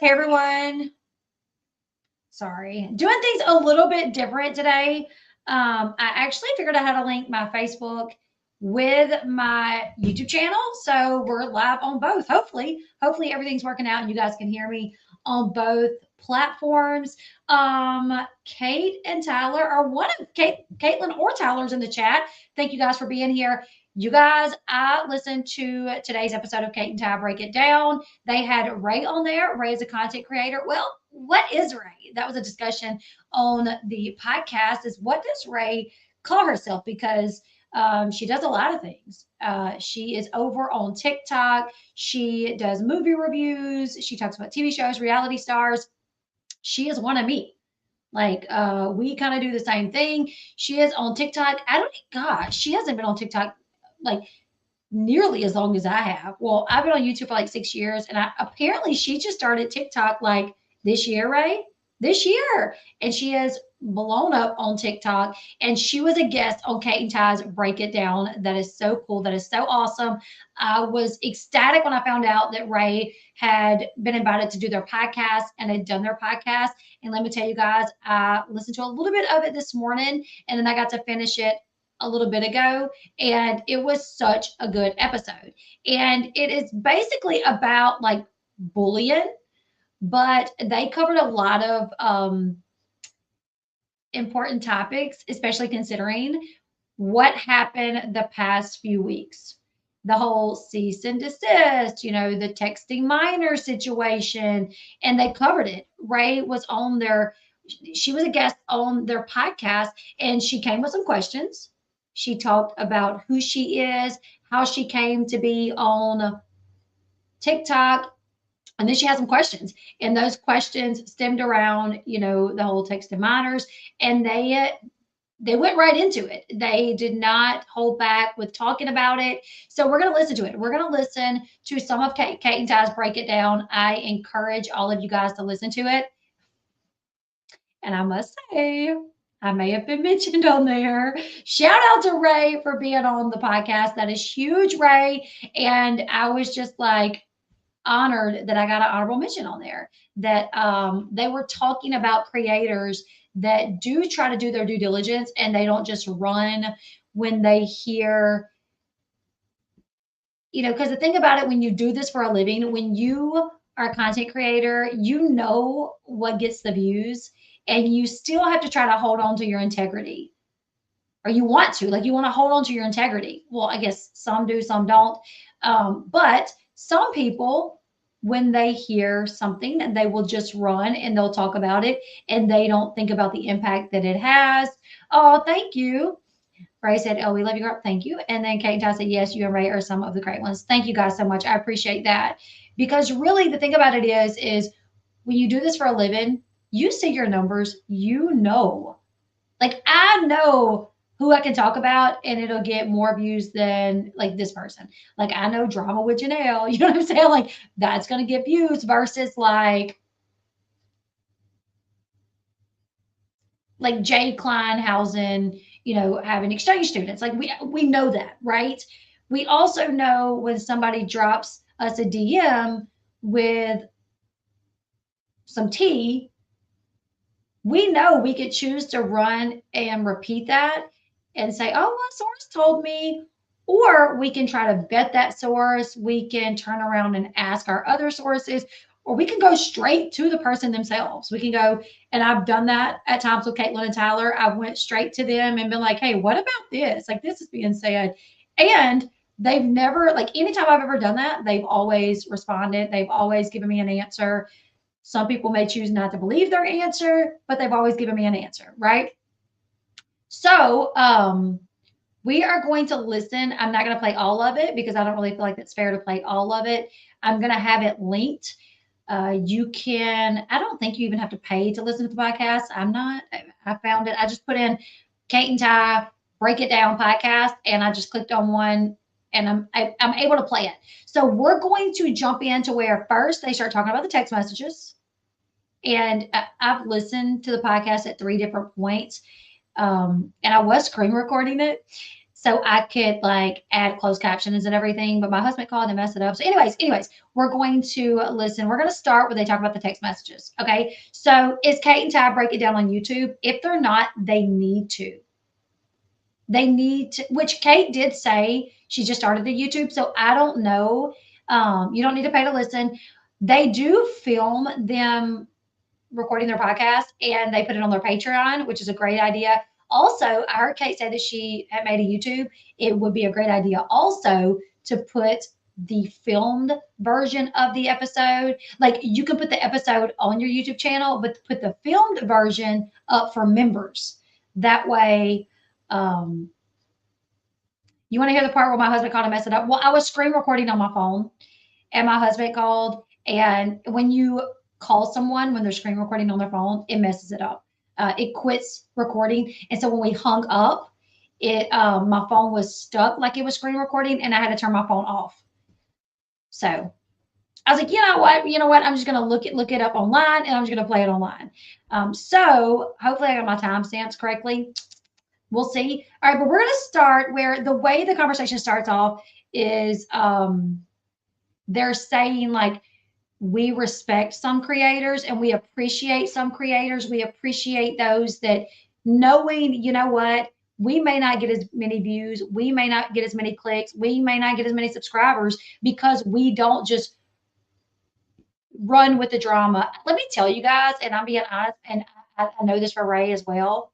Hey everyone. Sorry. Doing things a little bit different today. I actually figured out how to link my Facebook with my YouTube channel. So we're live on both. Hopefully everything's working out and you guys can hear me on both platforms. Kate and Tyler are one of Catelynn or Tyler's in the chat. Thank you guys for being here. You guys, I listened to today's episode of Cate and Ty Break It Down. They had Ray on there. Ray is a content creator. Well, what is Ray? That was a discussion on the podcast. Is what does Ray call herself? Because she does a lot of things. She is over on TikTok. She does movie reviews. She talks about TV shows, reality stars. She is one of me. Like we kind of do the same thing. She is on TikTok. I don't. Gosh, she hasn't been on TikTok like nearly as long as I have. Well, I've been on YouTube for like 6 years, and apparently she just started TikTok like this year, right? This year, and she has blown up on TikTok. And she was a guest on Cate and Ty's Break It Down. That is so cool. That is so awesome. I was ecstatic when I found out that Ray had been invited to do their podcast and had done their podcast. And let me tell you guys, I listened to a little bit of it this morning, and then I got to finish it a little bit ago, and it was such a good episode. And it is basically about like bullying, but they covered a lot of important topics, especially considering what happened the past few weeks. The whole cease and desist, the texting minor situation, and they covered it. Ray was on she was a guest on their podcast, and she came with some questions. She talked about who she is, how she came to be on TikTok, and then she had some questions. And those questions stemmed around, the whole text and minors, and they went right into it. They did not hold back with talking about it. So we're going to listen to it. We're going to listen to some of Cate and Ty's Break It Down. I encourage all of you guys to listen to it. And I must say, I may have been mentioned on there. Shout out to Ray for being on the podcast. That is huge, Ray. And I was just like honored that I got an honorable mention on there. That they were talking about creators that do try to do their due diligence, and they don't just run when they hear, because the thing about it, when you do this for a living, when you are a content creator, you know what gets the views, and you still have to try to hold on to your integrity. Or you want to hold on to your integrity. Well, I guess some do, some don't. But some people, when they hear something, they will just run and they'll talk about it, and they don't think about the impact that it has. Oh, thank you. Ray said, "Oh, we love you, girl." Thank you. And then Kate and Ty said, "Yes, you and Ray are some of the great ones." Thank you guys so much. I appreciate that. Because really the thing about it is when you do this for a living, you see your numbers, like I know who I can talk about, and it'll get more views than like this person. Like I know Drama with Janelle, you know what I'm saying? Like that's going to get views versus like Jay Kleinhausen, having exchange students. Like we know that, right? We also know when somebody drops us a DM with some tea, we know we could choose to run and repeat that and say, "Oh, one source told me," or we can try to vet that source. We can turn around and ask our other sources, or we can go straight to the person themselves. We can go, and I've done that at times with Catelynn and Tyler. I went straight to them and been like, "Hey, what about this? Like this is being said," and they've never, like anytime I've ever done that, they've always responded. They've always given me an answer. Some people may choose not to believe their answer, but they've always given me an answer, right? So we are going to listen. I'm not going to play all of it because I don't really feel like it's fair to play all of it. I'm going to have it linked. You can, I don't think you even have to pay to listen to the podcast. I found it. I just put in Cate and Ty Break It Down podcast, and I just clicked on one, and I'm able to play it. So we're going to jump into where first they start talking about the text messages. And I've listened to the podcast at 3 different points. And I was screen recording it. so I could like add closed captions and everything. But my husband called and messed it up. So, anyways, we're going to listen. We're going to start where they talk about the text messages. Okay. So, is Cate and Ty Break It Down on YouTube? If they're not, they need to. They need to, which Cate did say she just started the YouTube. So, I don't know. You don't need to pay to listen. They do film them recording their podcast and they put it on their Patreon, which is a great idea. Also, I heard Cate say that she had made a YouTube. It would be a great idea also to put the filmed version of the episode. Like you can put the episode on your YouTube channel, but put the filmed version up for members. That way, you want to hear the part where my husband called and messed it up? Well, I was screen recording on my phone and my husband called. And when you call someone when they're screen recording on their phone, it messes it up. It quits recording. And so when we hung up, my phone was stuck like it was screen recording, and I had to turn my phone off. So I was like, you know what? I'm just gonna look it up online, and I'm just gonna play it online. So hopefully I got my timestamps correctly. We'll see. All right, but we're gonna start where the way the conversation starts off is they're saying like, we respect some creators and we appreciate some creators. We appreciate those that knowing, you know what, we may not get as many views, we may not get as many clicks, we may not get as many subscribers because we don't just run with the drama. Let me tell you guys, and I'm being honest, and I know this for Ray as well.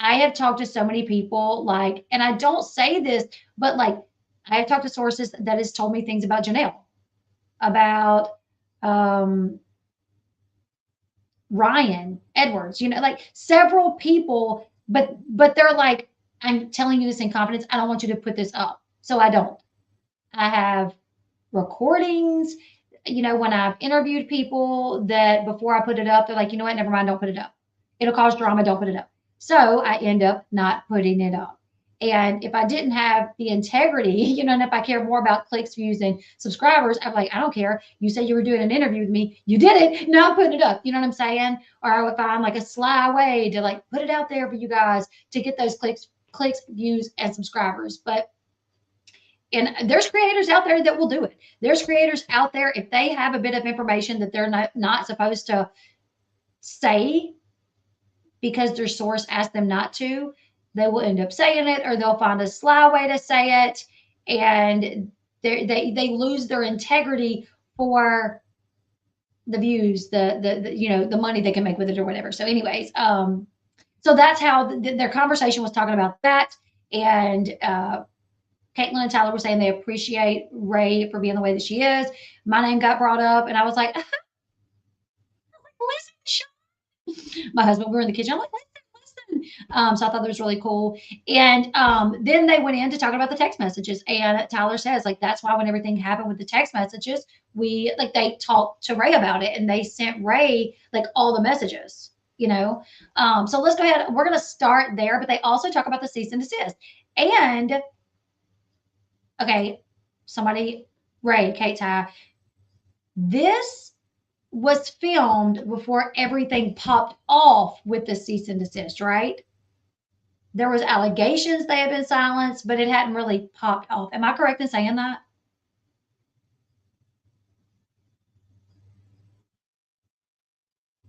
I have talked to so many people, like, and I don't say this, but like, I have talked to sources that has told me things about Janelle, about Ryan Edwards, like several people, but they're like, I'm telling you this in confidence. I don't want you to put this up. So I don't. I have recordings, when I've interviewed people that before I put it up, they're like, you know what, never mind, don't put it up. It'll cause drama, don't put it up. So I end up not putting it up. And if I didn't have the integrity, and if I care more about clicks, views, and subscribers, I'm like, I don't care. You said you were doing an interview with me. You did it. Now I'm putting it up. You know what I'm saying? Or if I'm like a sly way to like put it out there for you guys to get those clicks, views, and subscribers. And there's creators out there that will do it. There's creators out there, if they have a bit of information that they're not supposed to say because their source asked them not to, they will end up saying it, or they'll find a sly way to say it, and they lose their integrity for the views, the money they can make with it or whatever. So anyways, so that's how their conversation was talking about that. And Catelynn and Tyler were saying they appreciate Ray for being the way that she is. My name got brought up, and I was like, listen, my husband, we were in the kitchen. I'm like, listen. So I thought that was really cool. And then they went in to talk about the text messages. And Tyler says, like, that's why when everything happened with the text messages, they talked to Ray about it, and they sent Ray like all the messages, So let's go ahead. We're going to start there, but they also talk about the cease and desist. And okay, Ray, Cate Ty, this was filmed before everything popped off with the cease and desist, right? There was allegations they had been silenced, but it hadn't really popped off. Am I correct in saying that?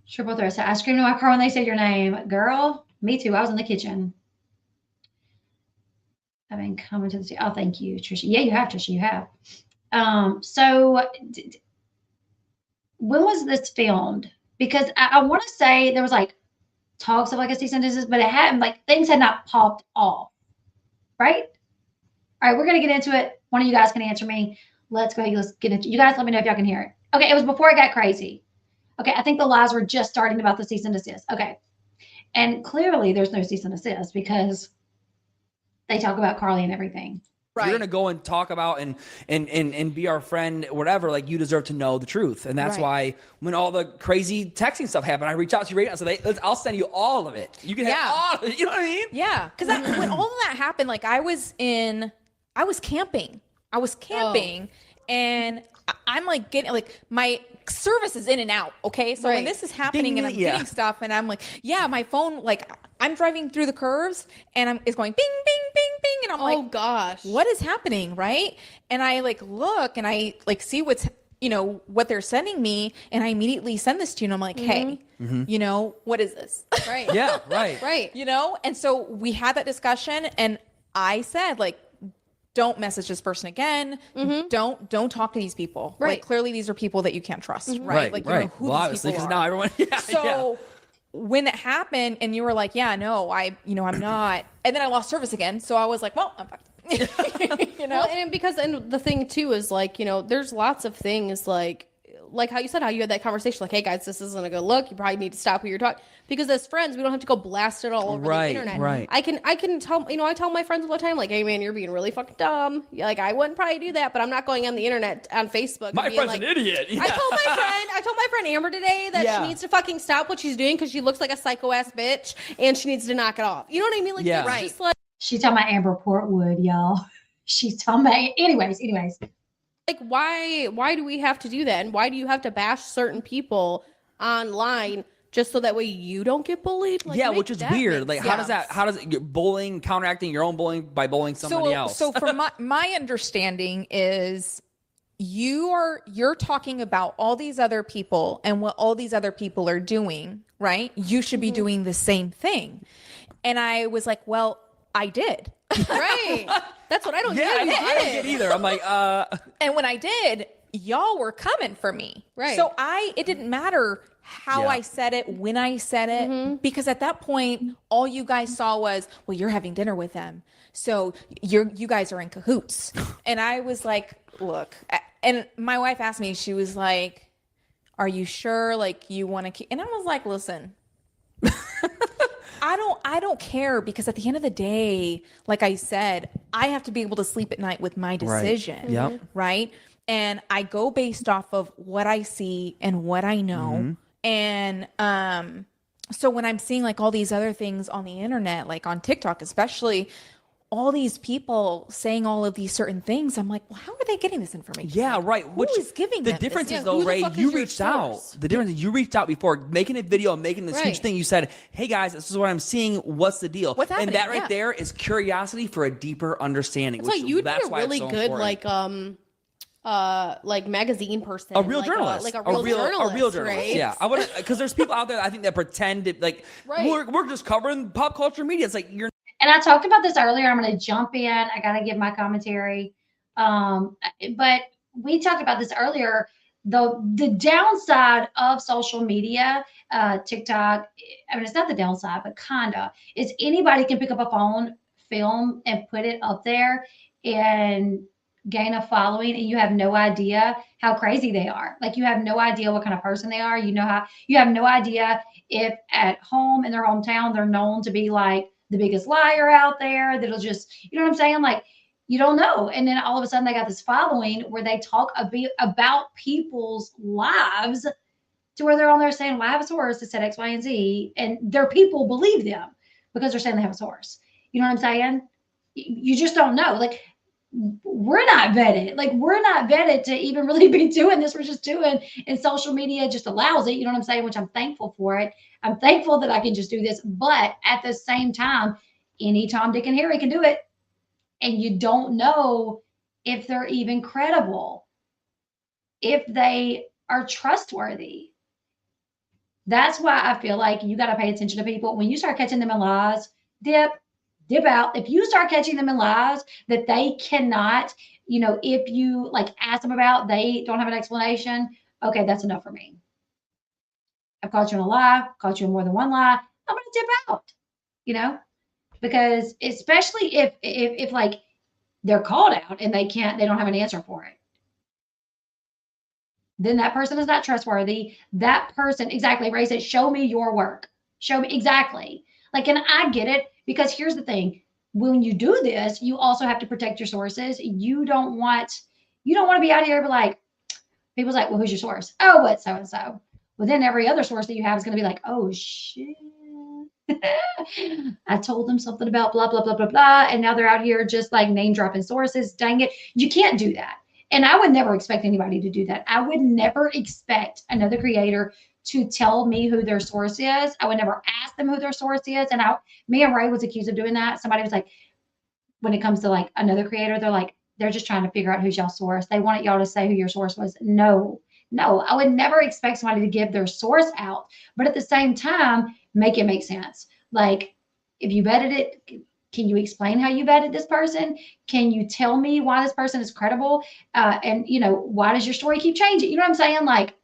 Triple threat. So I screamed in my car when they said your name. Girl, me too. I was in the kitchen. I've been coming to the. Oh, thank you, Trisha. Yeah, you have, Trisha. You have. So when was this filmed? Because I want to say there was like talks of like a cease and desist, but it hadn't, like things had not popped off, right? All right, we're gonna get into it. One of you guys can answer me. Let's go. Let's get into. You guys, let me know if y'all can hear it. Okay, it was before it got crazy. Okay, I think the lies were just starting about the cease and desist. Okay, and clearly there's no cease and desist because they talk about Carly and everything. Right. You're gonna go and talk about and be our friend, whatever. Like, you deserve to know the truth, and that's why when all the crazy texting stuff happened, I reach out to you right now. So I'll send you all of it. You can have all of it. You know what I mean? Yeah, because when all of that happened, like I was camping. And I'm like getting like my service is in and out. Okay. So when this is happening and I'm getting stuff and I'm like, my phone, like I'm driving through the curves and it's going bing, bing, bing, bing. And I'm like, oh gosh, what is happening? Right. And I like look and I like see what's, what they're sending me. And I immediately send this to you. And I'm like, hey, what is this? Right. Yeah. Right. Right. And so we had that discussion and I said like, don't message this person again. Don't talk to these people. Right. Like clearly these are people that you can't trust. Right. Like, right. Who well, these obviously, people because are. now everyone. So when it happened and you were like, yeah, no, I'm not. And then I lost service again. So I was like, well, I'm fucked. Well, and the thing too is like, there's lots of things like how you said, how you had that conversation, like, hey guys, this isn't a good look. You probably need to stop who you're talking, because as friends, we don't have to go blast it all over the internet. Right. I can tell, I tell my friends all the time, like, hey man, you're being really fucking dumb. Like, I wouldn't probably do that, but I'm not going on the internet on Facebook. My friend's like, an idiot. Yeah. I told my friend Amber today that she needs to fucking stop what she's doing because she looks like a psycho ass bitch and she needs to knock it off. You know what I mean? Like, it's just like, she's talking about Amber Portwood, y'all. She's talking about, anyways. like, why do we have to do that? And why do you have to bash certain people online just so that way you don't get bullied? Like, which is weird. Like, how does it, you're bullying, counteracting your own bullying by bullying somebody else? So from my understanding is you're talking about all these other people and what all these other people are doing, right? You should be doing the same thing. And I was like, well, I did. Right. That's what I don't get. I don't get either. I'm like, And when I did, y'all were coming for me. Right. So it didn't matter how I said it, when I said it, because at that point, all you guys saw was, well, you're having dinner with them. So you guys are in cahoots. And I was like, look, and my wife asked me, she was like, are you sure? Like, you want to keep, and I was like, listen, I don't care, because at the end of the day, like I said, I have to be able to sleep at night with my decision. Right. And I go based off of what I see and what I know. And so when I'm seeing like all these other things on the internet, like on TikTok, especially, all these people saying all of these certain things, I'm like, well, how are they getting this information? Yeah, right. Who is giving them the difference this? is though, Ray, you reached out. The difference is you reached out before making a video, making this huge thing. You said, hey guys, this is what I'm seeing. What's the deal? What's happening? And that right there is curiosity for a deeper understanding. It's like you'd be a really good important. like magazine person, a real journalist, like a real journalist, right? Yeah, I would, because there's people out there that I think that pretend to, like, we're just covering pop culture media. It's like you're. And I talked about this earlier. I'm going to jump in. I got to give my commentary. But we talked about this earlier. The downside of social media, TikTok, I mean, it's not the downside, but kinda, is anybody can pick up a phone, film, and put it up there and gain a following, and you have no idea how crazy they are. Like, you have no idea what kind of person they are. You have no idea if at home in their hometown they're known to be like the biggest liar out there. That'll just, you know what I'm saying? Like, you don't know. And then all of a sudden they got this following where they talk about people's lives to where they're on there saying, well, I have a source that said X, Y, and Z. And their people believe them because they're saying they have a source. You know what I'm saying? You just don't know. Like, we're not vetted. Like, we're not vetted to even really be doing this. We're just doing, and social media just allows it. You know what I'm saying? Which I'm thankful for it. I'm thankful that I can just do this. But at the same time, any Tom, Dick, and Harry can do it. And you don't know if they're even credible, if they are trustworthy. That's why I feel like you got to pay attention to people. When you start catching them in lies, dip out. If you start catching them in lies that they cannot, if you like ask them about, they don't have an explanation. Okay, that's enough for me. I've caught you in a lie, caught you in more than one lie. I'm going to dip out, because especially if like they're called out and they don't have an answer for it. Then that person is not trustworthy. That person, exactly, Ray said, show me your work. Show me exactly. Like, and I get it, because here's the thing. When you do this, you also have to protect your sources. You don't want to be out here, but like, people's like, well, who's your source? Oh, what, so-and-so. Well, then every other source that you have is going to be like, oh shit. I told them something about blah, blah, blah, blah, blah. And now they're out here just like name dropping sources. Dang it. You can't do that. And I would never expect anybody to do that. I would never expect another creator to tell me who their source is. I would never ask them who their source is. And me and Ray was accused of doing that. Somebody was like, when it comes to like another creator, they're like, they're just trying to figure out who's y'all source. They wanted y'all to say who your source was. No, I would never expect somebody to give their source out. But at the same time, make it make sense. Like, if you vetted it, can you explain how you vetted this person? Can you tell me why this person is credible? And, why does your story keep changing? You know what I'm saying? Like,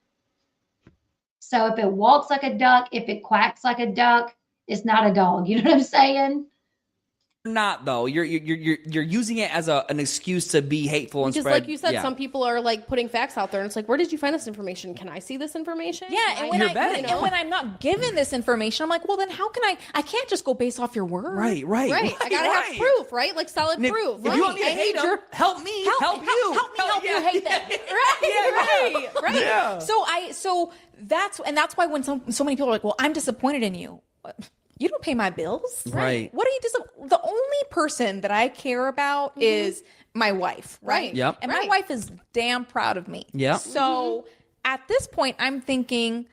so if it walks like a duck, if it quacks like a duck, it's not a dog. You know what I'm saying? Not though. You're using it as an excuse to be hateful and because spread. Like you said, some people are like putting facts out there, and it's like, where did you find this information? Can I see this information? Yeah, and when I'm not given this information, I'm like, well, then how can I can't just go based off your word. Right. I gotta have proof, right? Like solid proof. If you want me to hate them, help me, help you. Help you hate them. Right. Yeah. So that's why when so many people are like, well, I'm disappointed in you. You don't pay my bills. Right. What are you the only person that I care about is my wife, right? Yep. And my wife is damn proud of me. Yeah. So at this point, I'm thinking,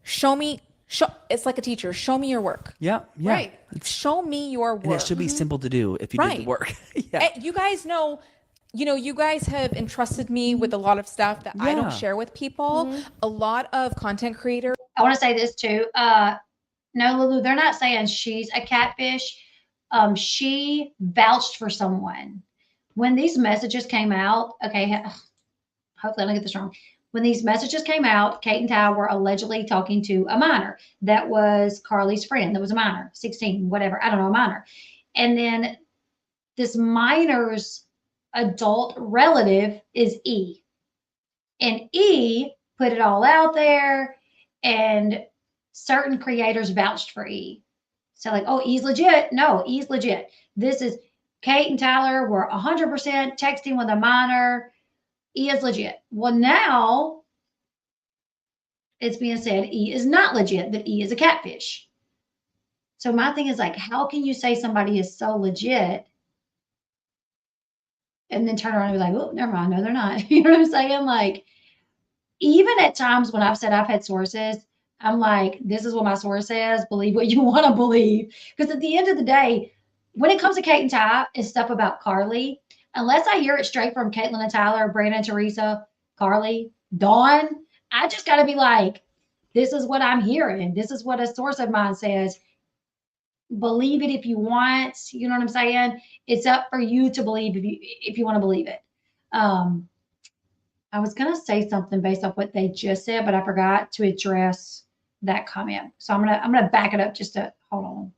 it's like a teacher. Show me your work. Yeah. Right. Show me your work. And it should be simple to do if you do the work. Yeah. You guys know, you guys have entrusted me with a lot of stuff that I don't share with people. A lot of content creators. I want to say this too. No, Lulu, they're not saying she's a catfish. She vouched for someone. When these messages came out, okay, hopefully I don't get this wrong. When these messages came out, Cate and Ty were allegedly talking to a minor. That was Carly's friend. That was a minor, 16, whatever. I don't know, a minor. And then this minor's adult relative is E. And E put it all out there, and certain creators vouched for E. So like, oh, E's legit. No, E's legit. This is Cate and Tyler were 100% texting with a minor. E is legit. Well, now it's being said E is not legit, that E is a catfish. So my thing is like, how can you say somebody is so legit and then turn around and be like, oh, never mind. No, they're not. You know what I'm saying? Like, even at times when I've said I've had sources, I'm like, this is what my source says. Believe what you want to believe. Because at the end of the day, when it comes to Cate and Ty and stuff about Carly, unless I hear it straight from Catelynn and Tyler, Brandon, Teresa, Carly, Dawn, I just got to be like, this is what I'm hearing. This is what a source of mine says. Believe it if you want. You know what I'm saying? It's up for you to believe if you want to believe it. I was going to say something based off what they just said, but I forgot to address that comment. So I'm gonna back it up just to hold on.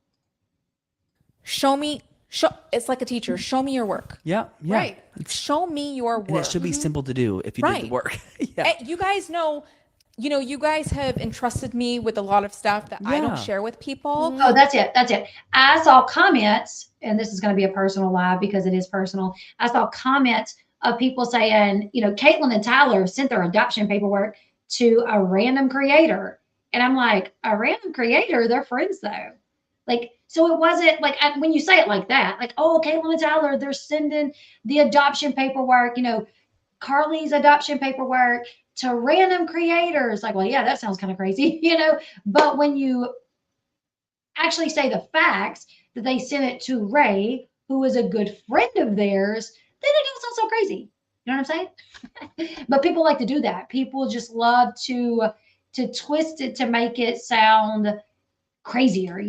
It's like a teacher. Show me your work. Yeah. Right. Show me your work. And it should be simple to do if you do the work. You guys know, you guys have entrusted me with a lot of stuff that I don't share with people. Oh, that's it. I saw comments, and this is going to be a personal live because it is personal. I saw comments of people saying, Catelynn and Tyler sent their adoption paperwork to a random creator. And I'm like, a random creator? They're friends though. Like, so it wasn't like, when you say it like that, like, oh, Catelynn and Tyler, they're sending the adoption paperwork, Carly's adoption paperwork to random creators. Like, well, yeah, that sounds kind of crazy, but when you actually say the facts that they sent it to Ray, who is a good friend of theirs, then it don't sound so crazy. You know what I'm saying? But people like to do that. People just love to twist it to make it sound crazier,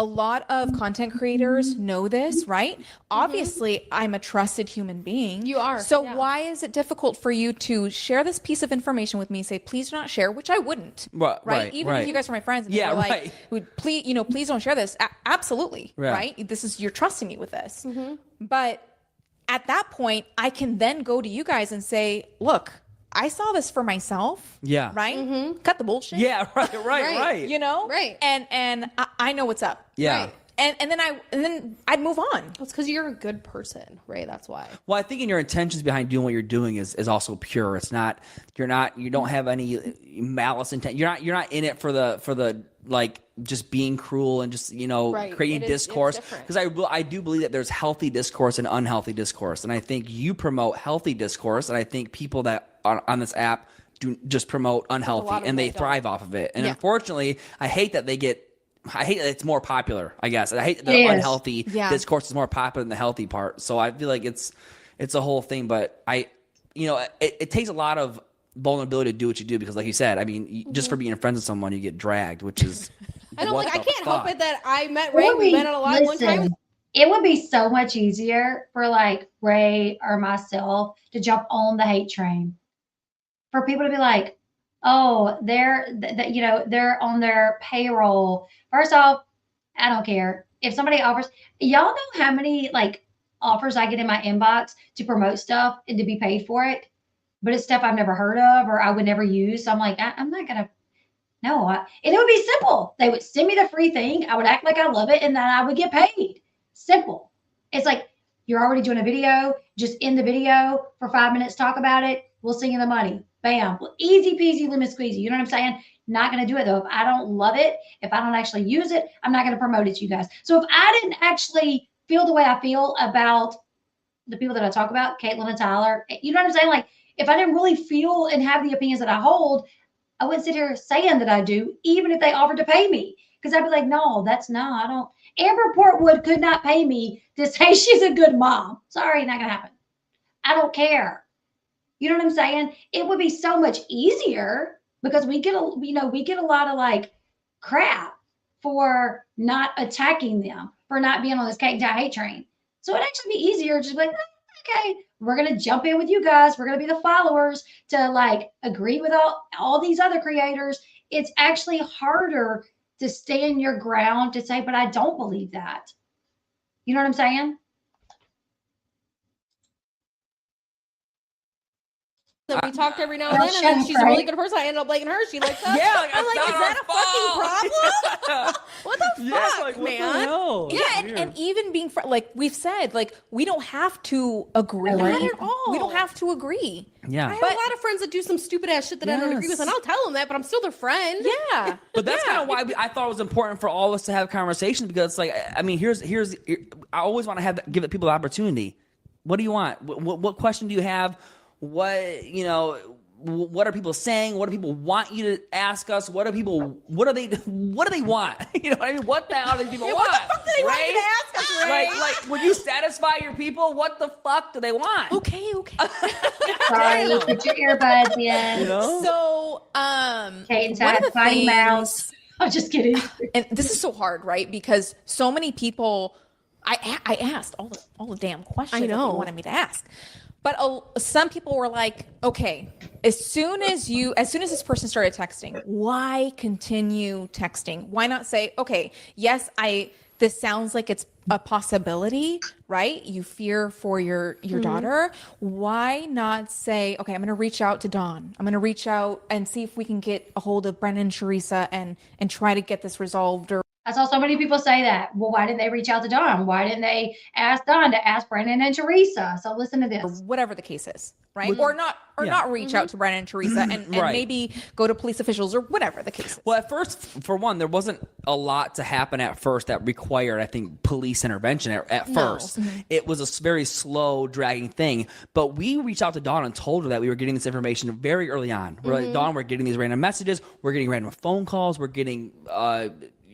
A lot of content creators know this, right? Obviously, I'm a trusted human being. You are. So why is it difficult for you to share this piece of information with me, say, please do not share, which I wouldn't, right? Even if you guys are my friends and you're like, please don't share this. Absolutely, right? You're trusting me with this. But at that point, I can then go to you guys and say, look, I saw this for myself. Yeah. Right? Cut the bullshit. Yeah, right. Right. Right. And I know what's up. Yeah. Right. And then I'd move on. It's because you're a good person, Ray. That's why. Well, I think in your intentions behind doing what you're doing is also pure. It's not, you don't have any malice intent. You're not in it for the like just being cruel and just, creating discourse. Because I do believe that there's healthy discourse and unhealthy discourse. And I think you promote healthy discourse. And I think people that are on this app do just promote unhealthy and they thrive off of it. And unfortunately, I hate that it's more popular, I guess. I hate that the unhealthy discourse is more popular than the healthy part. So I feel like it's a whole thing. But it takes a lot of vulnerability to do what you do because, like you said, I mean, just for being friends with someone, you get dragged, which is. I don't I can't help it that I met Ray. We met on a lot one time. It would be so much easier for like Ray or myself to jump on the hate train. For people to be like, oh, they're on their payroll. First off, I don't care. If somebody offers, y'all know how many like offers I get in my inbox to promote stuff and to be paid for it, but it's stuff I've never heard of or I would never use. So I'm like, I'm not gonna. No, and it would be simple. They would send me the free thing. I would act like I love it, and then I would get paid. Simple. It's like you're already doing a video. Just end the video for 5 minutes. Talk about it. We'll send you the money. Bam. Easy peasy, lemon squeezy. You know what I'm saying? Not going to do it though. If I don't love it, if I don't actually use it, I'm not going to promote it to you guys. So if I didn't actually feel the way I feel about the people that I talk about, Catelynn and Tyler, you know what I'm saying? Like if I didn't really feel and have the opinions that I hold, I wouldn't sit here saying that I do, even if they offered to pay me. Because I'd be like, no, I don't. Amber Portwood could not pay me to say she's a good mom. Sorry, not going to happen. I don't care. You know what I'm saying? It would be so much easier because we get a lot of like crap for not attacking them, for not being on this Cate Ty hate train. So it'd actually be easier just like, okay, we're going to jump in with you guys. We're going to be the followers to like agree with all these other creators. It's actually harder to stand your ground to say, but I don't believe that. You know what I'm saying? So we talked every now and then, and then she's a really good person. I ended up liking her. She likes us. Yeah, I'm like, is that a fucking problem? What the fuck, like, man? And even being like we've said, like we don't have to agree. Not at all. We don't have to agree. Yeah. I have a lot of friends that do some stupid ass shit that I don't agree with, and I'll tell them that, but I'm still their friend. Yeah. But that's kind of why I thought it was important for all of us to have conversations because, like, I mean, here's I always want to give people the opportunity. What do you want? What question do you have? What are people saying? What do people want you to ask us? What do they want? You know what I mean? What the hell do people want? What the fuck do they want you to ask us, Ray? Like, when you satisfy your people, what the fuck do they want? Okay. Sorry, put your earbuds in. You know? So, Cate Ty, Potty Mouse. I'm just kidding. And this is so hard, right? Because so many people, I asked all the damn questions that they wanted me to ask. But some people were like, okay, as soon as this person started texting, why continue texting? Why not say, okay, yes, this sounds like it's a possibility, right? You fear for your daughter. Why not say, okay, I'm going to reach out to Dawn. I'm going to reach out and see if we can get a hold of Brennan and Teresa and try to get this resolved. I saw so many people say that. Well, why didn't they reach out to Dawn? Why didn't they ask Dawn to ask Brennan and Teresa? So listen to this. Or whatever the case is, right? Or not reach out to Brennan and Teresa and maybe go to police officials or whatever the case is. Well, at first, for one, there wasn't a lot to happen at first that required, I think, police intervention at first. Mm-hmm. It was a very slow, dragging thing. But we reached out to Dawn and told her that we were getting this information very early on. We're like, Dawn, we're getting these random messages. We're getting random phone calls. We're getting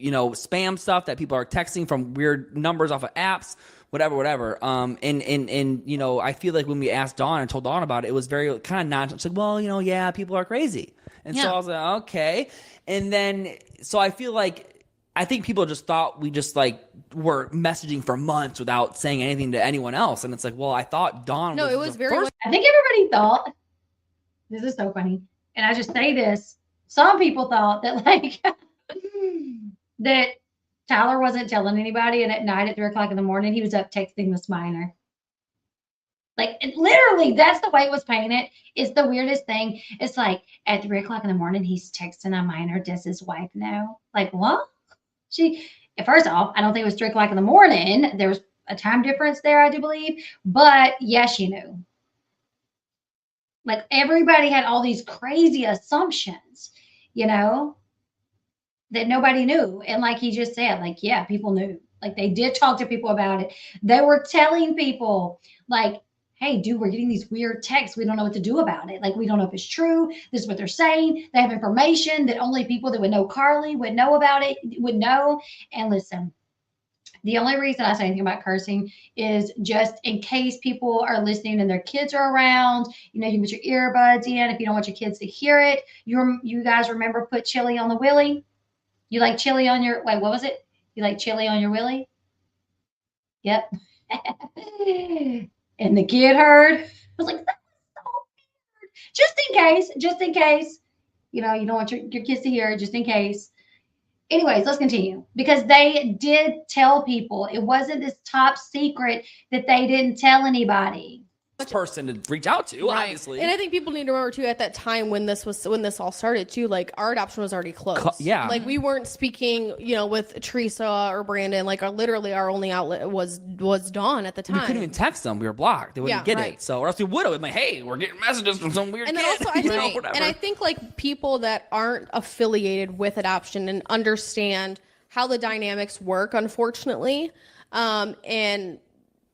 spam stuff that people are texting from weird numbers off of apps, whatever. And I feel like when we asked Dawn and told Dawn about it, it was very kind of nonchalant. It's like, well, people are crazy. And so I was like, okay. And then, so I think people just thought we just like were messaging for months without saying anything to anyone else. And it's like, well, I thought Dawn No, it was very first. I think everybody thought, this is so funny. And I just say this, some people thought that like, that Tyler wasn't telling anybody, and at night at 3:00 in the morning, he was up texting this minor. Like, literally, that's the way it was painted. It's the weirdest thing. It's like, at 3:00 in the morning, he's texting a minor. Does his wife know? Like, what? It first off, I don't think it was 3 o'clock in the morning. There was a time difference there, I do believe. But yes, she knew. Like everybody had all these crazy assumptions, that nobody knew. And like he just said, like, yeah, people knew. Like they did talk to people about it. They were telling people, like, hey, dude, we're getting these weird texts. We don't know what to do about it. Like, we don't know if it's true. This is what they're saying. They have information that only people that would know Carly would know about it, would know. And listen, the only reason I say anything about cursing is just in case people are listening and their kids are around. You can put your earbuds in if you don't want your kids to hear it. You guys remember put chili on the willy? You like chili on your, wait, what was it? You like chili on your willy? Yep. And the kid heard. I was like, that's so weird. Just in case, you don't want your kids to hear it, just in case. Anyways, let's continue because they did tell people. It wasn't this top secret that they didn't tell anybody. Person to reach out to, obviously. And I think people need to remember too, at that time when this all started too, like our adoption was already closed. Yeah. Like we weren't speaking, with Teresa or Brandon. Like literally our only outlet was Dawn at the time. We couldn't even text them. We were blocked. They wouldn't get it. So or else we would have been like, hey, we're getting messages from some weird kid. And also I think like people that aren't affiliated with adoption and understand how the dynamics work, unfortunately, and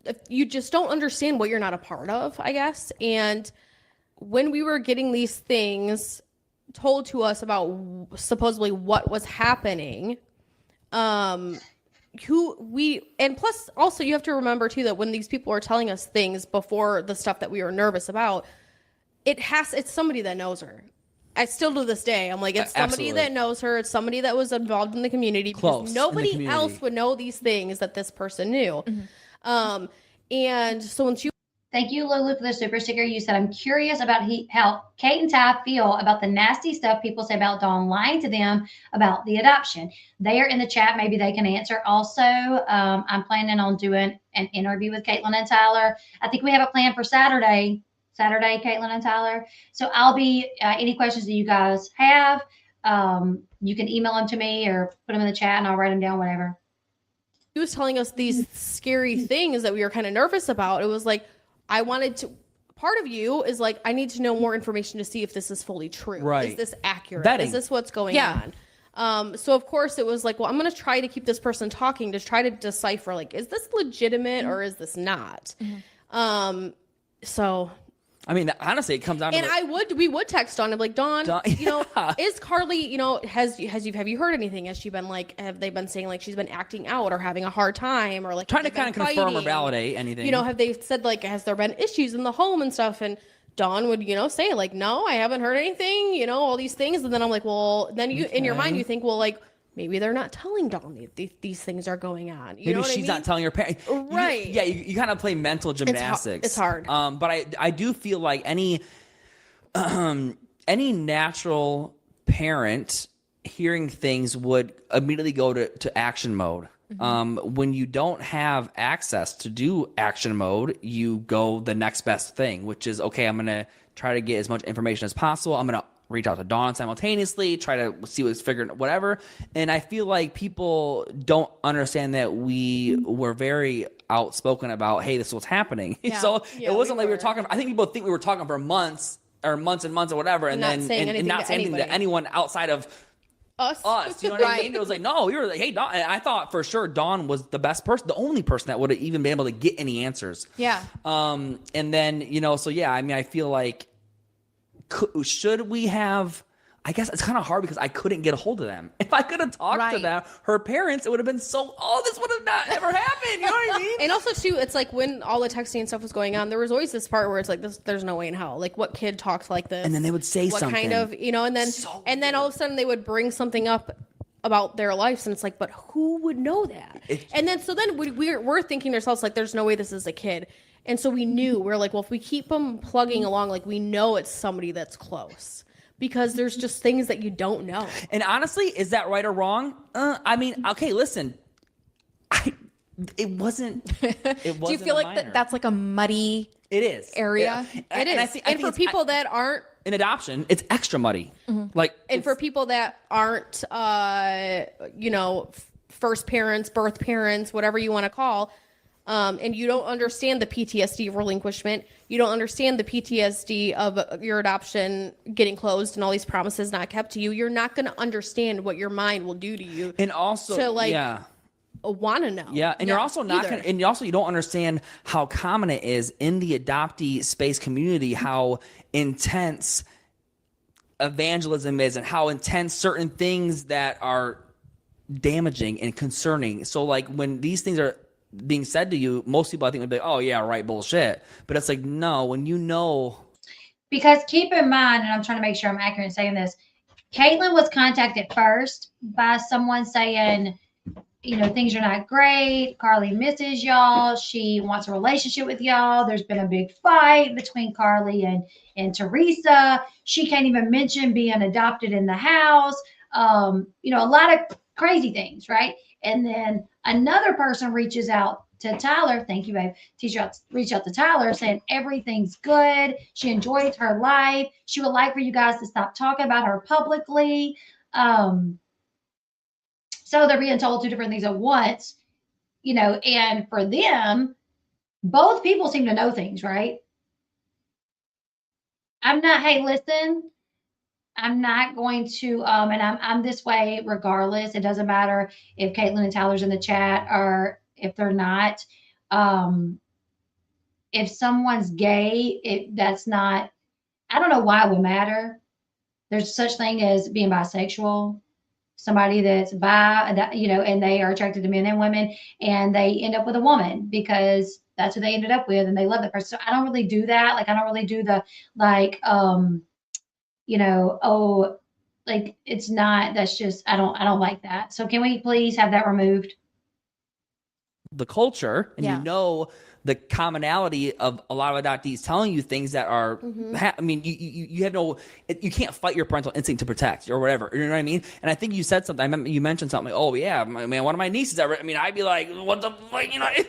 if you just don't understand what you're not a part of, I guess. And when we were getting these things told to us about supposedly what was happening, and plus also you have to remember too that when these people are telling us things before the stuff that we were nervous about, it's somebody that knows her. I still to this day, I'm like, it's somebody that knows her. It's somebody that was involved in the community. Because nobody else would know these things that this person knew. Mm-hmm. And so when thank you, Lulu, for the super sticker. You said, I'm curious about how Cate and Ty feel about the nasty stuff people say about Dawn lying to them about the adoption. They are in the chat. Maybe they can answer. Also, I'm planning on doing an interview with Catelynn and Tyler. I think we have a plan for Saturday, Catelynn and Tyler. So I'll be, any questions that you guys have, you can email them to me or put them in the chat and I'll write them down, whatever. He was telling us these scary things that we were kind of nervous about. It was like, part of you is like, I need to know more information to see if this is fully true. Right. Is this accurate? Is this what's going on? So of course it was like, well, I'm going to try to keep this person talking to try to decipher, like, is this legitimate or is this not? Mm-hmm. So I mean, honestly, it comes down to. And we would text Dawn and be like, Dawn, is Carly, have you heard anything? Has she been like, have they been saying like she's been acting out or having a hard time or like trying to kind of confirm or validate anything? Have they said like, has there been issues in the home and stuff? And Dawn would, say like, no, I haven't heard anything, all these things. And then I'm like, well, then in your mind, you think, well, like, maybe they're not telling Dawn these things are going on. Maybe she's not telling her parents. Right. You kind of play mental gymnastics. It's hard. But I do feel like any natural parent hearing things would immediately go to action mode. Mm-hmm. When you don't have access to do action mode, you go the next best thing, which is, okay, I'm going to try to get as much information as possible. I'm going to reach out to Dawn simultaneously, try to see what's figured, whatever. And I feel like people don't understand that we were very outspoken about, hey, this is what's happening. Yeah. So it wasn't like we were talking. I think people think we were talking for months and months or whatever, and not saying anything to anyone outside of us. You know what I mean? It was like, no, you were like, hey, Dawn. And I thought for sure Dawn was the best person, the only person that would have even been able to get any answers. Yeah. And then, so yeah, I mean, I feel like, should we have? I guess it's kind of hard because I couldn't get a hold of them. If I could have talked to them, her parents, it would have been this would have not ever happened. You know what I mean? And also too, it's like when all the texting and stuff was going on, there was always this part where it's like, there's no way in hell. Like, what kid talks like this? And then they would say what something. Kind of, and then all of a sudden they would bring something up about their lives, and it's like, but who would know that? So then we're thinking to ourselves like, there's no way this is a kid. And so we're like, well, if we keep them plugging along, like we know it's somebody that's close. Because there's just things that you don't know. And honestly, is that right or wrong? I mean, okay, listen. It wasn't. Do you feel like that's like a muddy? It is area. Yeah. It is. And for people that aren't in adoption, it's extra muddy. Mm-hmm. For people that aren't, first parents, birth parents, whatever you want to call, and you don't understand the PTSD of relinquishment, you don't understand the PTSD of your adoption getting closed and all these promises not kept to you, you're not going to understand what your mind will do to you. And also, to want to know. Yeah, and you're also not gonna, and you also you don't understand how common it is in the adoptee space community, how intense evangelism is, and how intense certain things that are damaging and concerning. So like when these things are being said to you, most people I think would be like, oh yeah, right, bullshit. But it's like, no, when you know. Because keep in mind, and I'm trying to make sure I'm accurate in saying this, Catelynn was contacted first by someone saying, things are not great. Carly misses y'all. She wants a relationship with y'all. There's been a big fight between Carly and Teresa. She can't even mention being adopted in the house. A lot of crazy things, right? And then another person reaches out to Tyler. Thank you, babe. Reach out to Tyler saying everything's good. She enjoys her life. She would like for you guys to stop talking about her publicly. So they're being told two different things at once, and for them, both people seem to know things, right? Hey, listen, I'm not going to, and I'm this way regardless. It doesn't matter if Catelynn and Tyler's in the chat or if they're not. If someone's gay, that's not, I don't know why it would matter. There's such thing as being bisexual. Somebody that's bi, and they are attracted to men and women, and they end up with a woman because that's who they ended up with, and they love that person. So I don't really do that. Like, I don't really do the, it's not, that's just, I don't like that. So can we please have that removed? The culture, and the commonality of a lot of adoptees telling you things that are, I mean, you have you can't fight your parental instinct to protect or whatever. You know what I mean? And I think you said something. I remember you mentioned something like, oh yeah, man, one of my nieces ever. I mean, I'd be like, what the fuck, what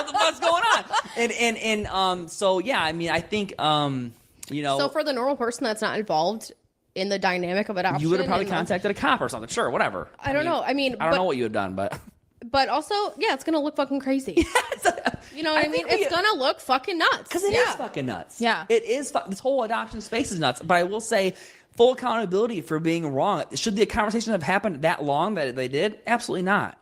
the fuck's going on? And so yeah, I mean, I think, So for the normal person that's not involved in the dynamic of adoption, you would have probably contacted a cop or something. Sure, whatever. I don't know. I mean, I don't know what you had done, But also, yeah, it's gonna look fucking crazy. You know what I mean? It's gonna look fucking nuts. Because it is fucking nuts. Yeah. It is. This whole adoption space is nuts. But I will say, full accountability for being wrong. Should the conversation have happened that long that they did? Absolutely not.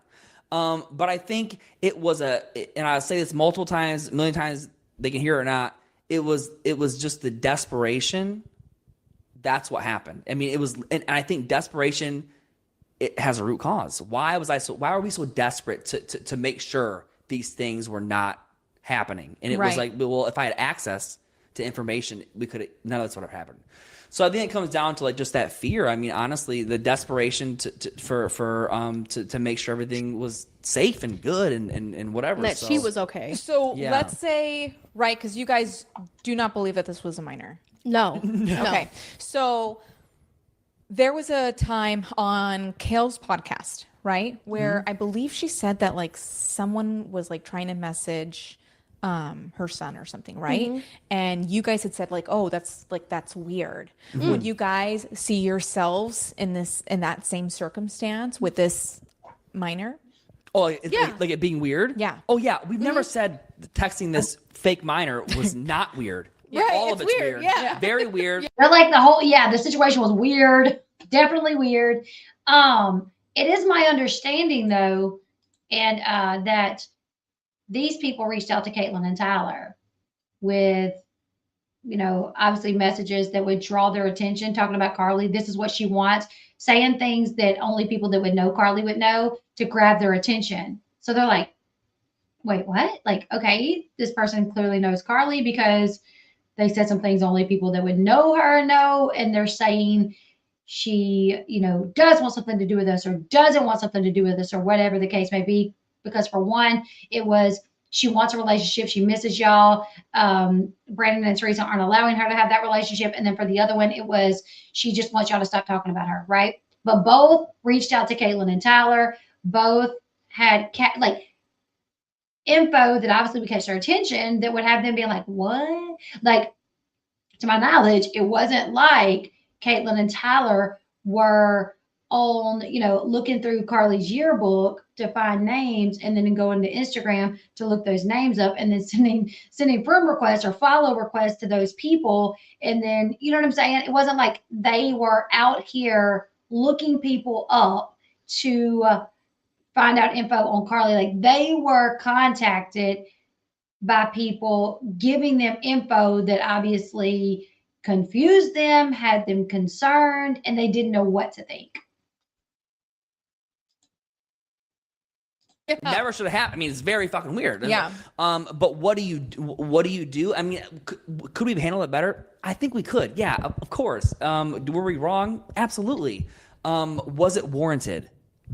But I think it was and I'll say this multiple times, a million times, they can hear it or not. It was just the desperation. That's what happened. I mean, it was, and I think desperation, it has a root cause. Why are we so desperate to make sure these things were not happening? And it was like, well, if I had access to information, none of this would have happened. So I think it comes down to like just that fear. I mean, honestly, the desperation to make sure everything was safe and good and whatever. That she was okay. So let's say, because you guys do not believe that this was a minor. No. Okay. So there was a time on Kale's podcast, right, where I believe she said that like someone was like trying to message her son or something, right? And you guys had said like, oh, that's weird. Would you guys see yourselves in that same circumstance with this minor? Oh, like it being weird? Yeah. Oh yeah, we've never said texting this fake minor was not weird. Right, all of it's weird. Yeah. Very weird. They're like the situation was weird. Definitely weird. It is my understanding though, and that these people reached out to Catelynn and Tyler with, obviously messages that would draw their attention, talking about Carly. This is what she wants, saying things that only people that would know Carly would know to grab their attention. So they're like, wait, what? Like, okay, this person clearly knows Carly because they said some things only people that would know her know. And they're saying she, does want something to do with us or doesn't want something to do with us or whatever the case may be. Because for one, it was she wants a relationship. She misses y'all. Brandon and Teresa aren't allowing her to have that relationship. And then for the other one, it was she just wants y'all to stop talking about her, right? But both reached out to Catelynn and Tyler. Both had info that obviously would catch their attention that would have them being like, what? Like, to my knowledge, it wasn't like Catelynn and Tyler were on, looking through Carly's yearbook to find names, and then going to Instagram to look those names up, and then sending friend requests or follow requests to those people. And then, you know what I'm saying? It wasn't like they were out here looking people up to find out info on Carly. Like, they were contacted by people giving them info that obviously confused them, had them concerned, and they didn't know what to think. Never should have happened. I mean, it's very fucking weird. Yeah. But what do you do? I mean, could we have handled it better? I think we could. Yeah, of course. Were we wrong? Absolutely. Was it warranted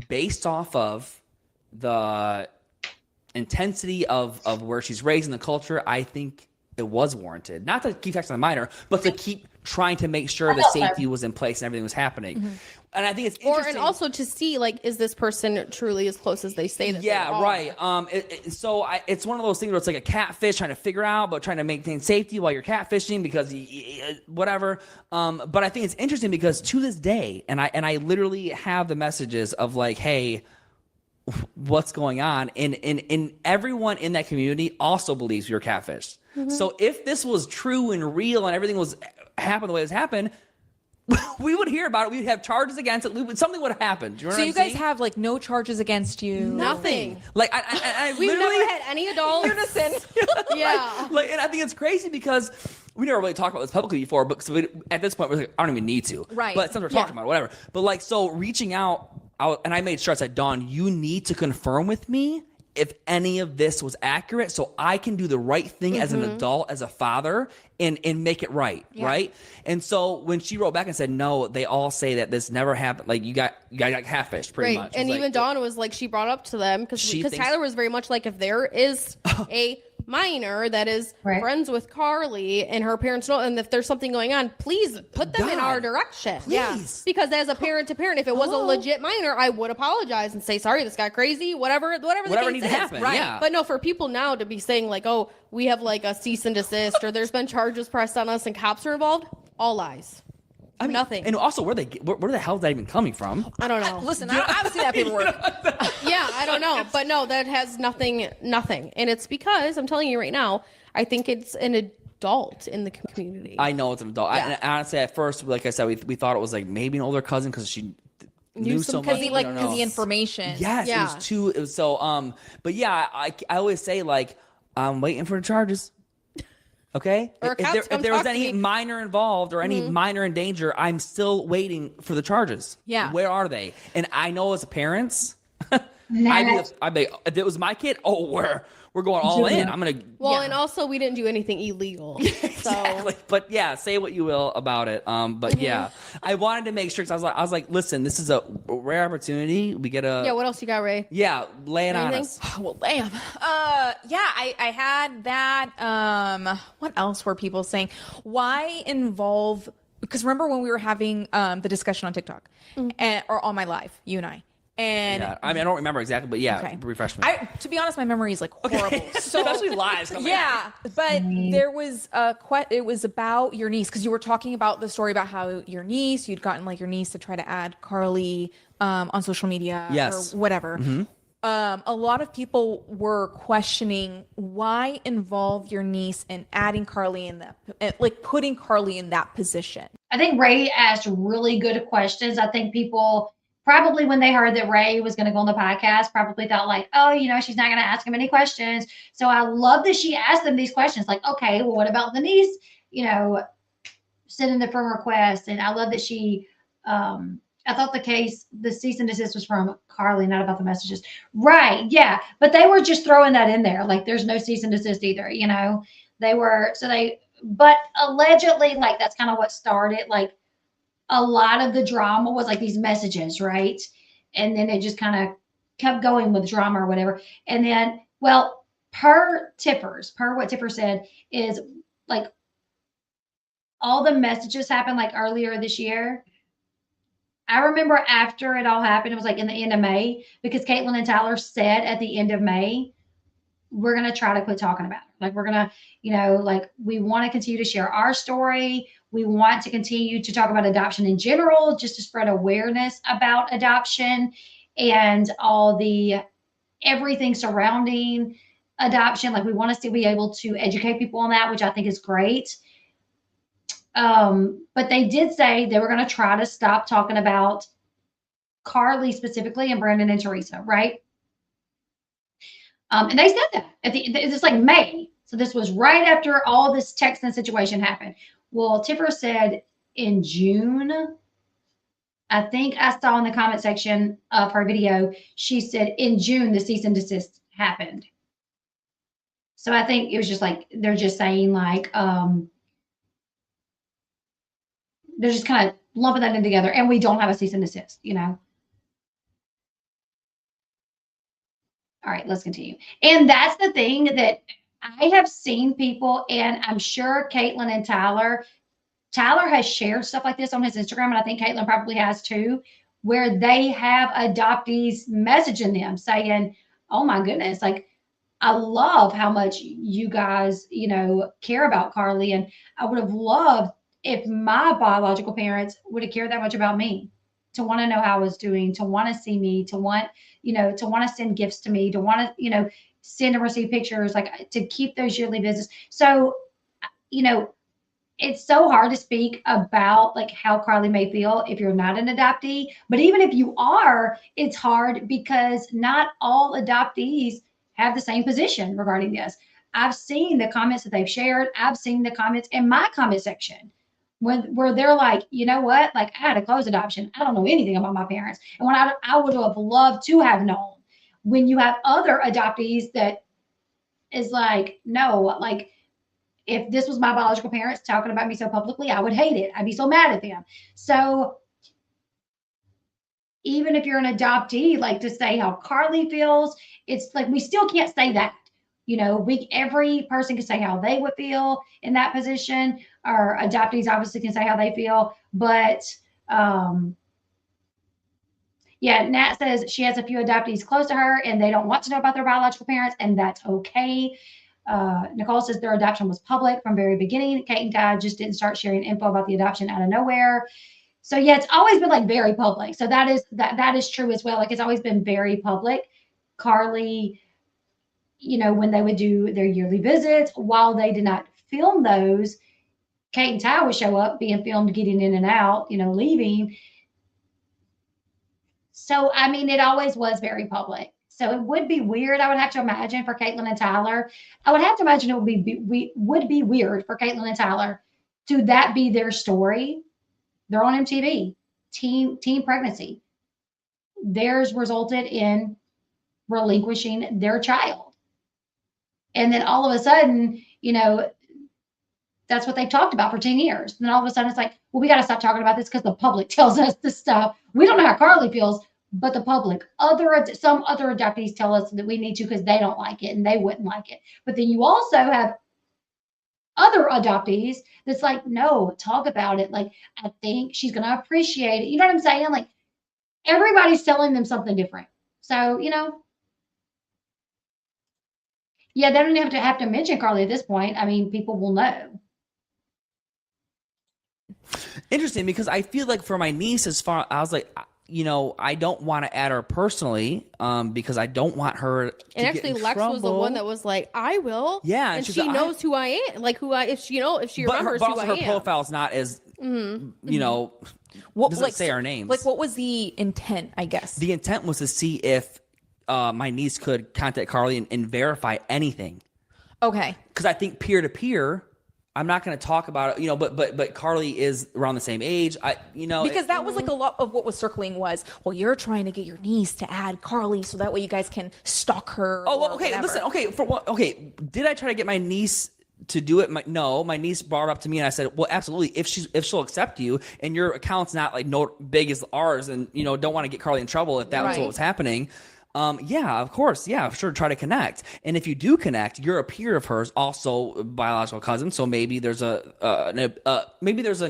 based off of the intensity of where she's raised in the culture? I think it was warranted. Not to keep texting the minor, but to keep trying to make sure the safety was in place and everything was happening. Mm-hmm. And I think it's interesting. And also to see, like, is this person truly as close as they say that they are? Right. It's one of those things where it's like a catfish trying to figure out, but trying to maintain safety while you're catfishing because whatever. But I think it's interesting because to this day, and I literally have the messages of like, hey, what's going on? And everyone in that community also believes you're catfished. Mm-hmm. So if this was true and real and everything was happened the way it's happened, we would hear about it. We'd have charges against it. Something would have happened. You know so you guys have like no charges against you? Nothing. Like I we've literally never had any adult unison. Yeah. Like, and I think it's crazy because we never really talked about this publicly before, but so at this point we're like, I don't even need to. Right. But since we're talking about it, whatever. But like, so reaching out, and I made sure I said, Dawn, you need to confirm with me if any of this was accurate so I can do the right thing as an adult, as a father, and make it right, right? And so when she wrote back and said, no, they all say that this never happened, like you got catfished pretty much. And even Dawn was like, she brought up to them, because Tyler was very much like, if there is a minor that is friends with Carly and her parents know, and if there's something going on, please put them in our direction. Please. Yeah. Because as a parent to parent, if it was a legit minor, I would apologize and say, sorry, this got crazy, whatever the case needs to happen. Right. Yeah. But no, for people now to be saying like, oh, we have like a cease and desist, or there's been charges pressed on us and cops are involved, all lies. I mean, nothing. And also, where the hell is that even coming from? I don't know. Listen, I haven't seen that paperwork. Yeah, I don't know. But no, that has nothing. And it's because, I'm telling you right now, I think it's an adult in the community. I know it's an adult. Yeah. Honestly, at first, like I said, we thought it was like maybe an older cousin because she knew so much. Because the information. Yes, yeah. it was so, but yeah, I always say, like, I'm waiting for the charges. Okay. If there was any minor involved or any minor in danger, I'm still waiting for the charges. Yeah. Where are they? And I know as parents, I'd be, if it was my kid, we're going all in. I'm gonna. Well, and also we didn't do anything illegal. Exactly. But yeah, say what you will about it. But yeah, I wanted to make sure, because I was like, listen, this is a rare opportunity. We get a. Yeah. What else you got, Ray? Yeah, lay it on us. Well, damn. I had that. What else were people saying? Why involve? Because remember when we were having the discussion on TikTok, or on my live, you and I. And yeah, I mean, I don't remember exactly, but yeah, refresh me. To be honest, my memory is like horrible. Okay. So, especially lives. Yeah, but there was it was about your niece, because you were talking about the story about how your niece, you'd gotten like your niece to try to add Carly on social media or whatever. Mm-hmm. A lot of people were questioning why involve your niece in adding Carly in that, like putting Carly in that position. I think Ray asked really good questions. I think people probably, when they heard that Ray was going to go on the podcast, probably thought like, oh, she's not going to ask him any questions. So I love that she asked them these questions. Like, okay, well, what about the niece? Sending the friend request. And I love that she, I thought the cease and desist was from Carly, not about the messages. Right. Yeah. But they were just throwing that in there. Like, there's no cease and desist either. But allegedly, like, that's kind of what started, like, a lot of the drama was like these messages, right? And then it just kind of kept going with drama or whatever. And then, well, per what Tipper said, is like all the messages happened like earlier this year. I remember after it all happened, it was like in the end of May, because Catelynn and Tyler said at the end of May, we're going to try to quit talking about it. Like, we're going to, like, we want to continue to share our story. We want to continue to talk about adoption in general, just to spread awareness about adoption and all the everything surrounding adoption. Like we want to still be able to educate people on that, which I think is great. But they did say they were going to try to stop talking about Carly specifically and Brandon and Teresa, right? And they said that it's like May. So this was right after all this Texan situation happened. Well, Tiffer said in June, I think I saw in the comment section of her video, she said in June, the cease and desist happened. So I think it was just like, they're just saying like, they're just kind of lumping that in together, and we don't have a cease and desist, you know? All right, let's continue. And that's the thing that I have seen people, and I'm sure Catelynn and Tyler has shared stuff like this on his Instagram, and I think Catelynn probably has too, where they have adoptees messaging them saying, oh my goodness, like, I love how much you guys, you know, care about Carly. And I would have loved if my biological parents would have cared that much about me, to want to know how I was doing, to want to see me, to want, you know, to want to send gifts to me, to want to, you know, send and receive pictures, like to keep those yearly visits. So, you know, it's so hard to speak about like how Carly may feel if you're not an adoptee. But even if you are, it's hard because not all adoptees have the same position regarding this. I've seen the comments that they've shared. I've seen the comments in my comment section where they're like, you know what? Like, I had a closed adoption. I don't know anything about my parents. And when I would have loved to have known. When you have other adoptees that is like, no, like, if this was my biological parents talking about me so publicly, I would hate it. I'd be so mad at them. So even if you're an adoptee, like to say how Carly feels, it's like we still can't say that. You know, every person can say how they would feel in that position, or adoptees obviously can say how they feel. But yeah, Nat says she has a few adoptees close to her and they don't want to know about their biological parents, and that's okay. Nicole says their adoption was public from very beginning. Cate and Ty just didn't start sharing info about the adoption out of nowhere. So yeah, it's always been like very public. So that is true as well. Like it's always been very public. Carly, you know, when they would do their yearly visits, while they did not film those, Cate and Ty would show up being filmed, getting in and out, you know, leaving. So, I mean, it always was very public. So it would be weird, I would have to imagine, for Catelynn and Tyler. I would have to imagine it would be weird for Catelynn and Tyler to that be their story. They're on MTV, teen pregnancy. Theirs resulted in relinquishing their child. And then all of a sudden, you know, that's what they've talked about for 10 years. And then all of a sudden it's like, well, we got to stop talking about this because the public tells us this stuff. We don't know how Carly feels, but the public, some other adoptees tell us that we need to because they don't like it and they wouldn't like it. But then you also have other adoptees that's like, no, talk about it. Like, I think she's going to appreciate it. You know what I'm saying? Like, everybody's telling them something different. So, you know, yeah, they don't have to mention Carly at this point. I mean, people will know. Interesting, because I feel like for my niece, I was like, you know, I don't want to add her personally, because I don't want her to and actually get in Lex trouble. was the one that was like, I will. Yeah, and she knows who I am, like if she remembers who I am. But also her profile's not as you know, doesn't say our names. Like, what was the intent? I guess the intent was to see if my niece could contact Carly and verify anything. Okay, because I think peer to peer, I'm not going to talk about it, you know, but Carly is around the same age. Because that was like a lot of what was circling was, well, you're trying to get your niece to add Carly so that way you guys can stalk her. Oh, well, okay. Whatever. Listen, okay. Did I try to get my niece to do it? No, my niece brought it up to me and I said, well, absolutely. If she'll accept you and your account's not like no big as ours and, you know, don't want to get Carly in trouble if that was what was happening. Yeah, of course. Yeah, sure. Try to connect. And if you do connect, you're a peer of hers, also a biological cousin. So maybe there's an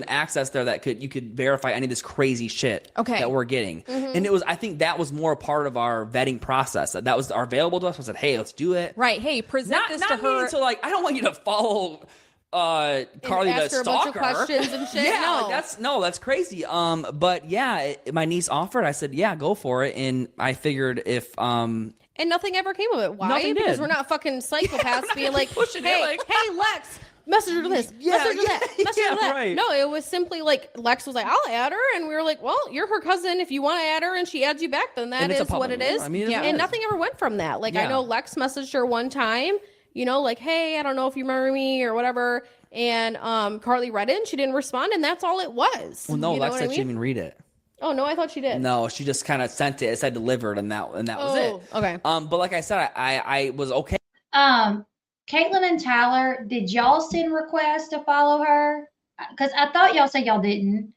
access there that you could verify any of this crazy shit that we're getting. Mm-hmm. And I think that was more part of our vetting process. That was available to us. I said, hey, let's do it. Right. Hey, present this to her. So like, I don't want you to follow Carly and the ask her a stalker. bunch of questions and shit. Yeah, that's crazy. But yeah, my niece offered. I said, yeah, go for it. And I figured if and nothing ever came of it. Why? Nothing Because did. we're not fucking psychopaths being like, pushing it, hey, like- hey, Lex, message her this, message her that, message her that. right. No, it was simply like Lex was like, I'll add her, and we were like, well, you're her cousin. If you want to add her and she adds you back, then that And it's a is what public it is. one. I mean, it and is. nothing ever went from that. Like I Yeah. know Lex messaged her one time, you know, like, hey, I don't know if you remember me or whatever. And Carly read it and she didn't respond, and that's all it was. Well, no, you know Lex what said I she mean? didn't even read it. Oh no, I thought she did. No, she just kind of sent it. It said delivered, and that was it. Okay. But like I said, I was okay. Catelynn and Tyler, did y'all send requests to follow her? Because I thought y'all said y'all didn't.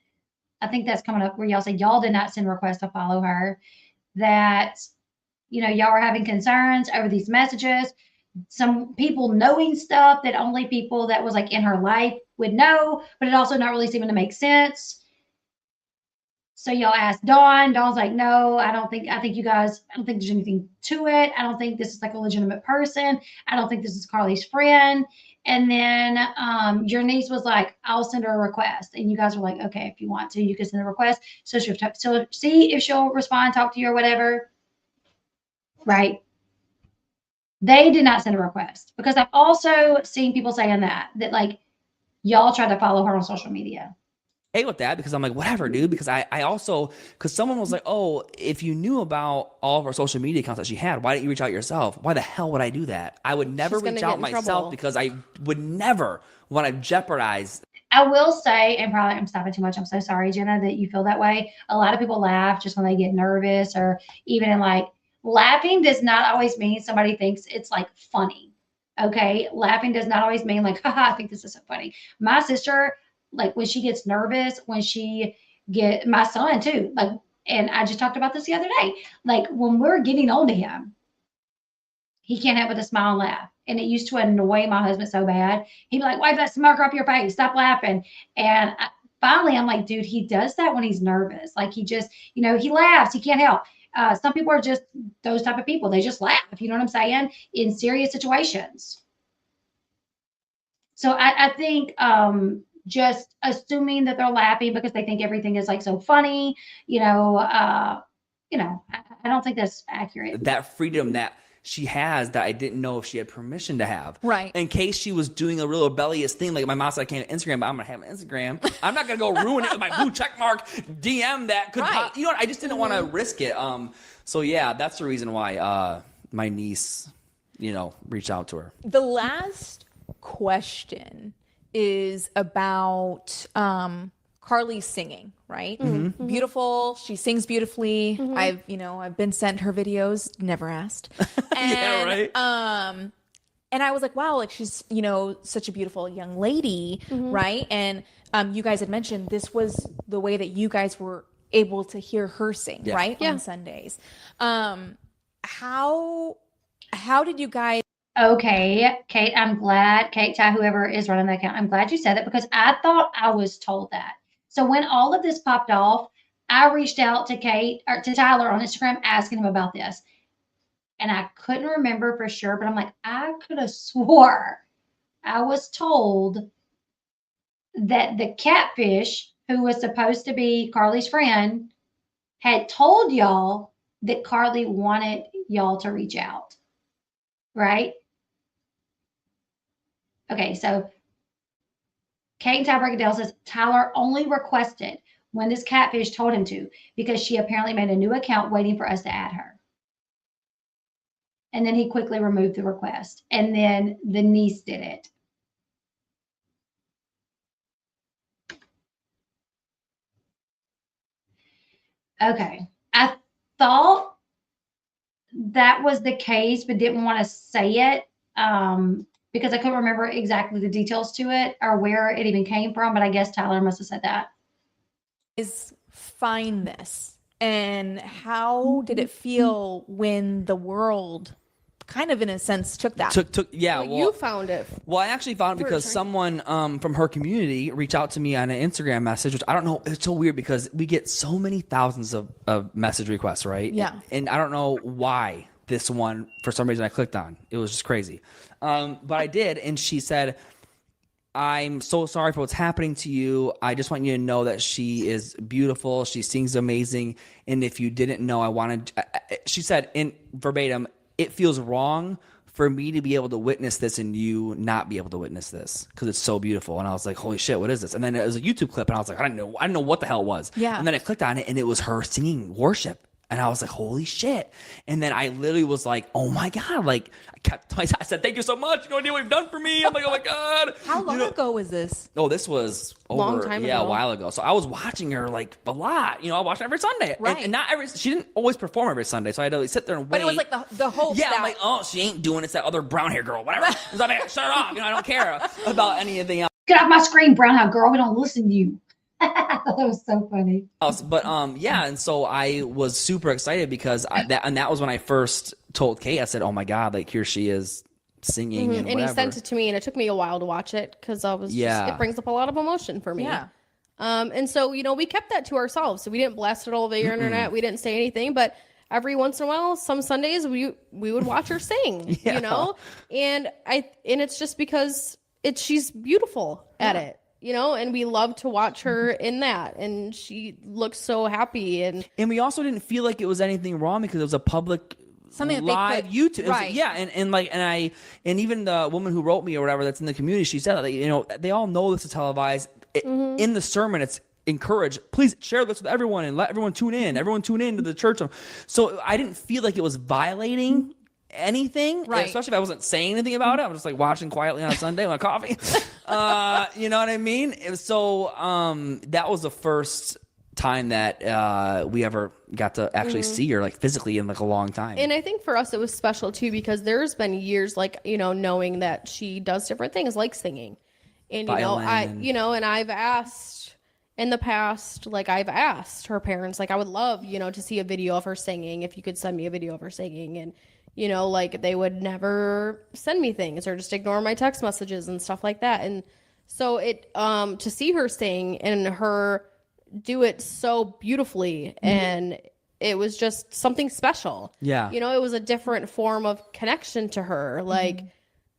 I think that's coming up where y'all said y'all did not send requests to follow her. That, y'all are having concerns over these messages. Some people knowing stuff that only people that was like in her life would know, but it also not really seeming to make sense. So y'all asked Dawn. Dawn's like, no, I don't think there's anything to it. I don't think this is like a legitimate person. I don't think this is Carly's friend. And then your niece was like, I'll send her a request. And you guys were like, okay, if you want to, you can send a request. So she'll see if she'll respond, talk to you or whatever. Right. They did not send a request, because I've also seen people saying that like y'all tried to follow her on social media. With that, because I'm like, whatever, dude. Because I also, because someone was like, oh, if you knew about all of our social media accounts that she had, why didn't you reach out yourself? Why the hell would I do that? I would never reach out myself trouble. because I would never want to jeopardize. I will say, and probably I'm stopping too much. I'm so sorry, Jenna, that you feel that way. A lot of people laugh just when they get nervous, or even in like laughing does not always mean somebody thinks it's like funny. Okay. Laughing does not always mean like, haha, I think this is so funny. My sister, like when she gets nervous, my son too, like, and I just talked about this the other day, like when we're getting on to him, he can't help but to smile and laugh. And it used to annoy my husband so bad. He'd be like, wipe that smirk off your face, stop laughing. And finally I'm like, dude, he does that when he's nervous. Like he just, he laughs, he can't help. Some people are just those type of people. They just laugh, you know what I'm saying, in serious situations. So I think, just assuming that they're laughing because they think everything is like so funny, I don't think that's accurate. That freedom that she has that I didn't know if she had permission to have. Right. In case she was doing a real rebellious thing, like my mom said I can't have Instagram, but I'm gonna have an Instagram. I'm not gonna go ruin it with my blue check mark DM that could pop. I just didn't want to risk it. So yeah, that's the reason why my niece, reached out to her. The last question is about Carly's singing, right? Mm-hmm. Beautiful. She sings beautifully. Mm-hmm. I've been sent her videos, never asked. And, yeah, right. And I was like, wow, like she's, such a beautiful young lady, right? And you guys had mentioned this was the way that you guys were able to hear her sing, right? On Sundays. How did you guys? Okay, Kate, I'm glad, Cate Ty, whoever is running that account, I'm glad you said that, because I thought I was told that. So when all of this popped off, I reached out to Tyler on Instagram asking him about this. And I couldn't remember for sure, but I'm like, I could have swore I was told that the catfish, who was supposed to be Carly's friend, had told y'all that Carly wanted y'all to reach out. Right? Okay, so Cate Ty Break says Tyler only requested when this catfish told him to, because she apparently made a new account waiting for us to add her. And then he quickly removed the request. And then the niece did it. Okay. I thought that was the case, but didn't want to say it. Because I couldn't remember exactly the details to it or where it even came from, but I guess Tyler must have said that. Find this, and how did it feel when the world kind of in a sense took that? Yeah. Well, you found it. Well, I actually found it because someone from her community reached out to me on an Instagram message, which I don't know. It's so weird because we get so many thousands of message requests, right? Yeah. And I don't know why this one, for some reason, I clicked on. It was just crazy. But I did, and she said, I'm so sorry for what's happening to you. I just want you to know that she is beautiful. She sings amazing. And if you didn't know, she said in verbatim, it feels wrong for me to be able to witness this and you not be able to witness this because it's so beautiful. And I was like, holy shit, what is this? And then it was a YouTube clip and I was like, I didn't know what the hell it was. Yeah. And then I clicked on it and it was her singing worship. And I was like, holy shit. And then I literally was like, oh my God. Like I said, thank you so much. You know what you've done for me. I'm like, oh my God. How long ago was this? Oh, this was Long time ago. a while ago. So I was watching her like a lot. I watched her every Sunday. Right. And not she didn't always perform every Sunday. So I had to sit there and wait. But it was like the hope. Yeah, I'm like, oh, she ain't doing it. It's that other brown hair girl, whatever. Shut it off. I don't care about anything else. Get off my screen, brown hair girl. We don't listen to you. That was so funny. But yeah, and so I was super excited because that was when I first told Kate. I said, "Oh my God, like here she is singing." And he sent it to me, and it took me a while to watch it because I was it brings up a lot of emotion for me. Yeah. And so we kept that to ourselves. So we didn't blast it all over the internet. We didn't say anything, but every once in a while, some Sundays we would watch her sing. Yeah. And it's just because she's beautiful at it. And we love to watch her in that, and she looks so happy, and we also didn't feel like it was anything wrong because it was a public something live YouTube, right? and even the woman who wrote me or whatever that's in the community, she said that they all know this is televised. In the sermon, it's encouraged. Please share this with everyone and let everyone tune in. Everyone tune in to the church. So I didn't feel like it was violating anything, right? Especially if I wasn't saying anything about it. I was just like watching quietly on a Sunday with a coffee. You know what I mean? So that was the first time that we ever got to actually see her like physically in like a long time. And I think for us it was special too because there's been years like knowing that she does different things like singing, and and I've asked in the past, like I've asked her parents, like I would love to see a video of her singing, if you could send me a video of her singing, and like they would never send me things or just ignore my text messages and stuff like that. And so to see her sing and her do it so beautifully, and it was just something special. Yeah. It was a different form of connection to her. Like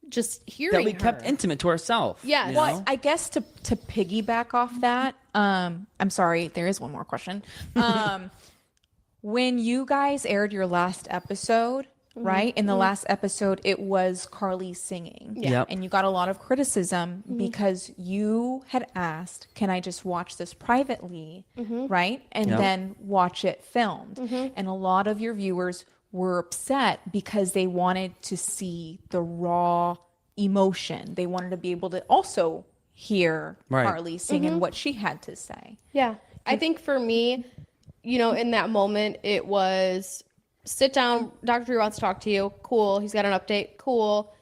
just hearing that we kept intimate to ourselves. Yeah. Well, I guess to piggyback off that, I'm sorry, there is one more question. When you guys aired your last episode, right? In the last episode, it was Carly singing. Yeah. Yep. And you got a lot of criticism because you had asked, can I just watch this privately, right? And then watch it filmed. And a lot of your viewers were upset because they wanted to see the raw emotion. They wanted to be able to also hear Carly sing and what she had to say. Yeah. I think for me, in that moment, it was... sit down, Dr. Drew wants to talk to you. Cool. He's got an update. Cool.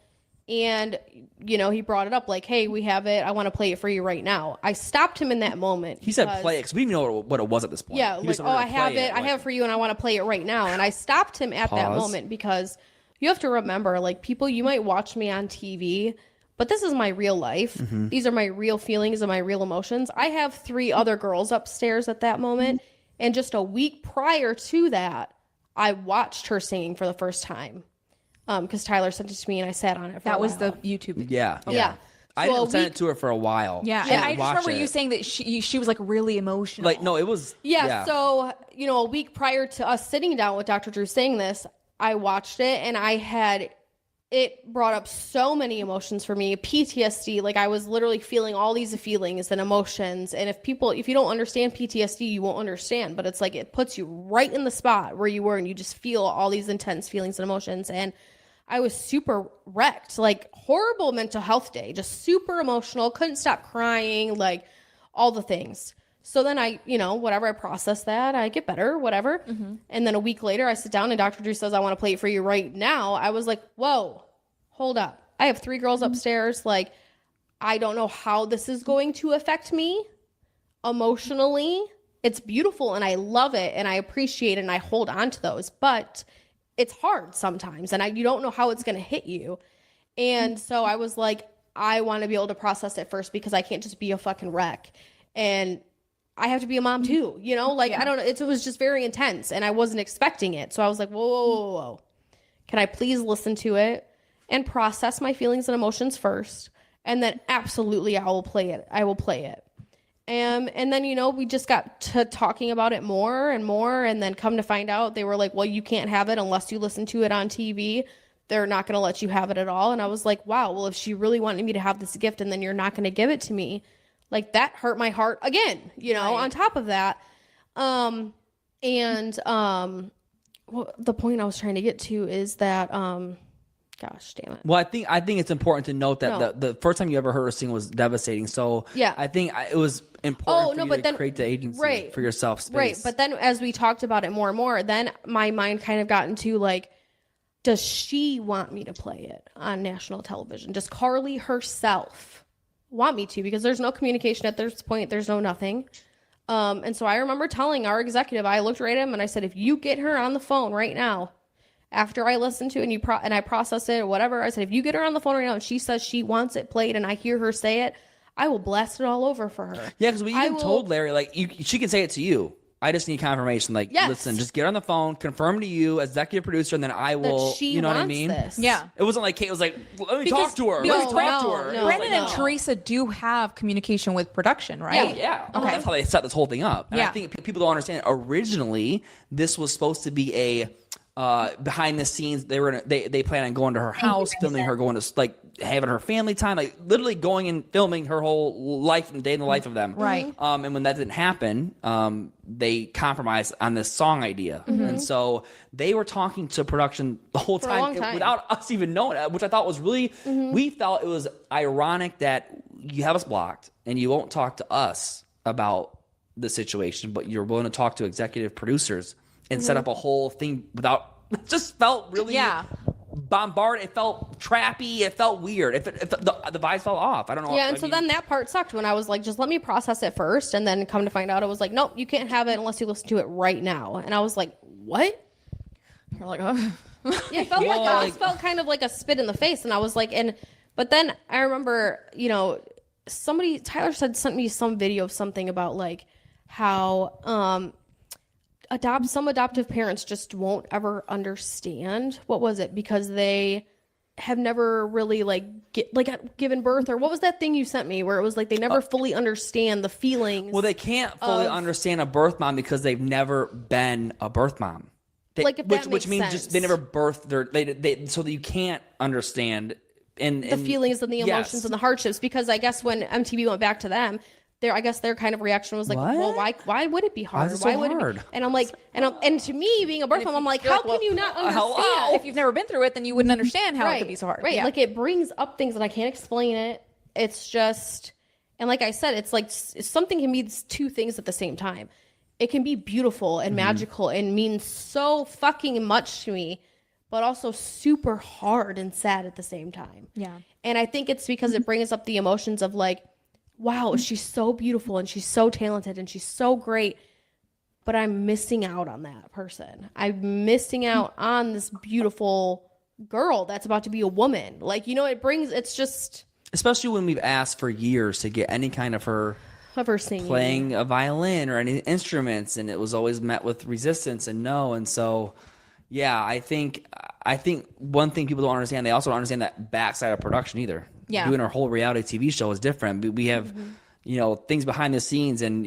And, he brought it up like, hey, we have it. I want to play it for you right now. I stopped him in that moment. He said play it because we didn't know what it was at this point. Yeah. Like, I have it. I have it for you and I want to play it right now. And I stopped him at that moment because you have to remember, like, people, you might watch me on TV, but this is my real life. These are my real feelings and my real emotions. I have 3 other girls upstairs at that moment. And just a week prior to that, I watched her singing for the first time because Tyler sent it to me and I sat on it for a while. That was the YouTube video. Yeah. Yeah. I didn't send it to her for a while. Yeah. And I just remember you saying that she was like really emotional. Like, no, it was. Yeah. So, a week prior to us sitting down with Dr. Drew saying this, I watched it and it brought up so many emotions for me. PTSD, like I was literally feeling all these feelings and emotions. And if you don't understand PTSD, you won't understand. But it's like it puts you right in the spot where you were and you just feel all these intense feelings and emotions. And I was super wrecked, like horrible mental health day, just super emotional, couldn't stop crying, like all the things. So then I process that, I get better, whatever. And then a week later, I sit down and Dr. Drew says, I want to play it for you right now. I was like, whoa, hold up. I have 3 girls upstairs. Like, I don't know how this is going to affect me emotionally. It's beautiful and I love it and I appreciate it and I hold on to those, but it's hard sometimes and you don't know how it's going to hit you. And so I was like, I want to be able to process it first because I can't just be a fucking wreck. And I have to be a mom too, I don't know. It was just very intense and I wasn't expecting it. So I was like, whoa. Can I please listen to it and process my feelings and emotions first? And then absolutely I will play it. And then, we just got to talking about it more and more. And then come to find out, they were like, well, you can't have it unless you listen to it on TV. They're not going to let you have it at all. And I was like, wow, well, if she really wanted me to have this gift and then you're not going to give it to me, like that hurt my heart again, on top of that. Well, the point I was trying to get to is that, gosh damn it. Well, I think it's important to note that the first time you ever heard her sing was devastating. So yeah, I think it was important for you to create the agency for yourself space. Right. But then as we talked about it more and more, then my mind kind of got into like, does she want me to play it on national television? Does Carly herself want me to? Because there's no communication at this point. There's no nothing. And so I remember telling our executive, I looked right at him and I said, if you get her on the phone right now, after I listen to it and I process it or whatever, I said, if you get her on the phone right now and she says she wants it played and I hear her say it, I will blast it all over for her. Yeah, because we even told Larry, like, she can say it to you. I just need confirmation. Like, listen, just get on the phone, confirm to you as executive producer, and then I will, you know what I mean? This. Yeah. It wasn't like Kate was like, let me talk to her. Brandon and Teresa do have communication with production, right? Yeah. Okay. That's how they set this whole thing up. And I think people don't understand. Originally, this was supposed to be a behind the scenes. They plan on going to her house, filming her going to like having her family time, like literally going and filming her whole life and day in the life of them. Right. And when that didn't happen, they compromised on this song idea. And so they were talking to production the whole time without us even knowing it, which I thought was really, we felt it was ironic that you have us blocked and you won't talk to us about the situation, but you're willing to talk to executive producers and set up a whole thing without, it just felt really bombarded. It felt trappy. It felt weird. The vibes fell off. I don't know. Yeah, and so then that part sucked when I was like, just let me process it first. And then come to find out, it was like, nope, you can't have it unless you listen to it right now. And I was like, what? You're like, oh. Yeah, it felt felt kind of like a spit in the face. And I was like, but then I remember, Tyler sent me some video of something about like how, some adoptive parents just won't ever understand. What was it? Because they have never really given birth, or what was that thing you sent me where it was like they never fully understand the feelings. Well, they can't fully understand a birth mom because they've never been a birth mom. Which means just they never birthed so that you can't understand and the feelings and the emotions and the hardships. Because I guess when MTV went back to them, their kind of reaction was like, what? Well, why would it be hard? Why would it be? And I'm like, and to me, being a birth mom, I'm like, how can you not understand? If you've never been through it, then you wouldn't understand how it could be so hard. Right. Like it brings up things and I can't explain it. It's just, and like I said, it's like something can mean two things at the same time. It can be beautiful and magical and mean so fucking much to me, but also super hard and sad at the same time. Yeah. And I think it's because it brings up the emotions of like, wow, she's so beautiful and she's so talented and she's so great, but I'm missing out on that person. I'm missing out on this beautiful girl that's about to be a woman. Like, it's just... Especially when we've asked for years to get any kind of her singing, playing a violin or any instruments, and it was always met with resistance and no. And so, yeah, I think one thing people don't understand, they also don't understand that backside of production either. Yeah. Doing our whole reality TV show is different. We have, things behind the scenes and,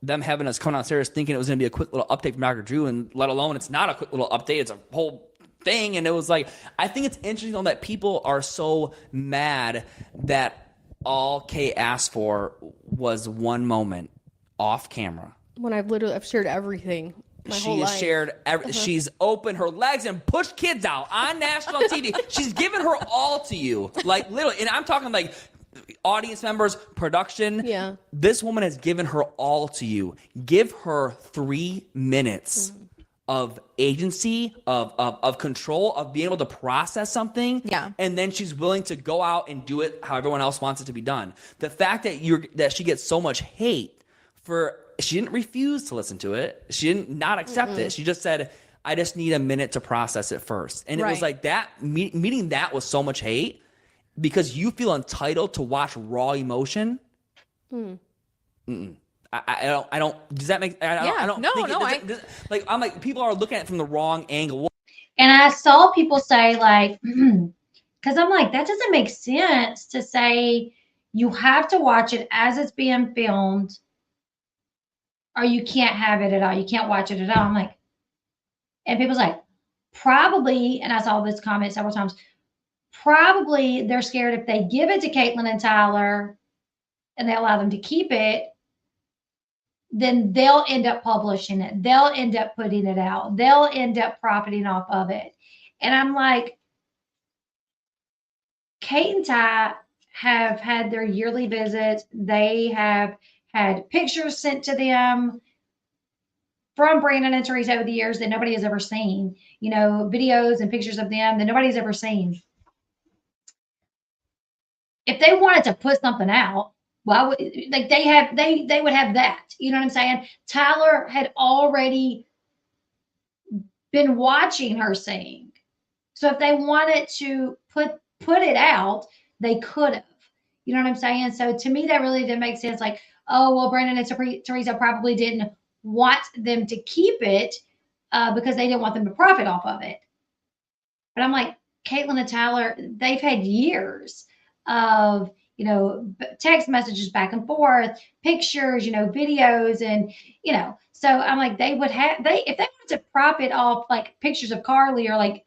them having us come downstairs thinking it was going to be a quick little update from Dr. Drew, and let alone it's not a quick little update. It's a whole thing. And it was like, I think it's interesting though that people are so mad that all Kate asked for was one moment off camera. When I've shared everything. She has shared she's opened her legs and pushed kids out on national TV. She's given her all to you. Like literally, and I'm talking like audience members, production. Yeah. This woman has given her all to you. Give her 3 minutes of agency, of control, of being able to process something. Yeah. And then she's willing to go out and do it how everyone else wants it to be done. The fact that she gets so much hate she didn't refuse to listen to it. She didn't not accept it. She just said, I just need a minute to process it first. And it was like that, meeting that with so much hate because you feel entitled to watch raw emotion. I don't, does that make, I don't think I'm like, people are looking at it from the wrong angle. And I saw people say like, Because I'm like, that doesn't make sense to say you have to watch it as it's being filmed, or you can't have it at all. You can't watch it at all. I'm like, and people's like, probably, and I saw this comment several times, probably they're scared if they give it to Catelynn and Tyler and they allow them to keep it, then they'll end up publishing it. They'll end up putting it out. They'll end up profiting off of it. And I'm like, Cate and Ty have had their yearly visits. They have had pictures sent to them from Brandon and Teresa over the years that nobody has ever seen, you know, videos and pictures of them that nobody's ever seen. If they wanted to put something out, why would like they would have that. You know what I'm saying? Tyler had already been watching her sing. So if they wanted to put it out, they could have. You know what I'm saying? So to me, that really didn't make sense. Like, oh, well, Brandon and Teresa probably didn't want them to keep it because they didn't want them to profit off of it. But I'm like, Catelynn and Tyler, they've had years of, you know, text messages back and forth, pictures, you know, videos, and, you know, so I'm like, they would have, if they wanted to profit off like pictures of Carly, or like,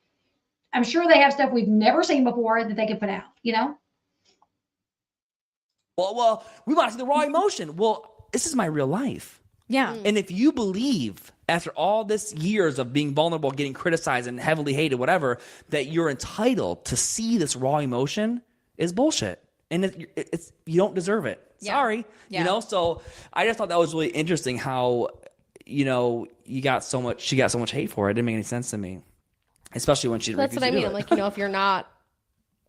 I'm sure they have stuff we've never seen before that they could put out, you know? Well, we want to see the raw emotion. Well, this is my real life. Yeah. And if you believe after all this years of being vulnerable, getting criticized and heavily hated, whatever, that you're entitled to see this raw emotion, is bullshit. And it's you don't deserve it. Yeah. Sorry. Yeah. You know, so I just thought that was really interesting how, you know, she got so much hate for it. It didn't make any sense to me. Especially when she That's what I mean. I'm like, you know, if you're not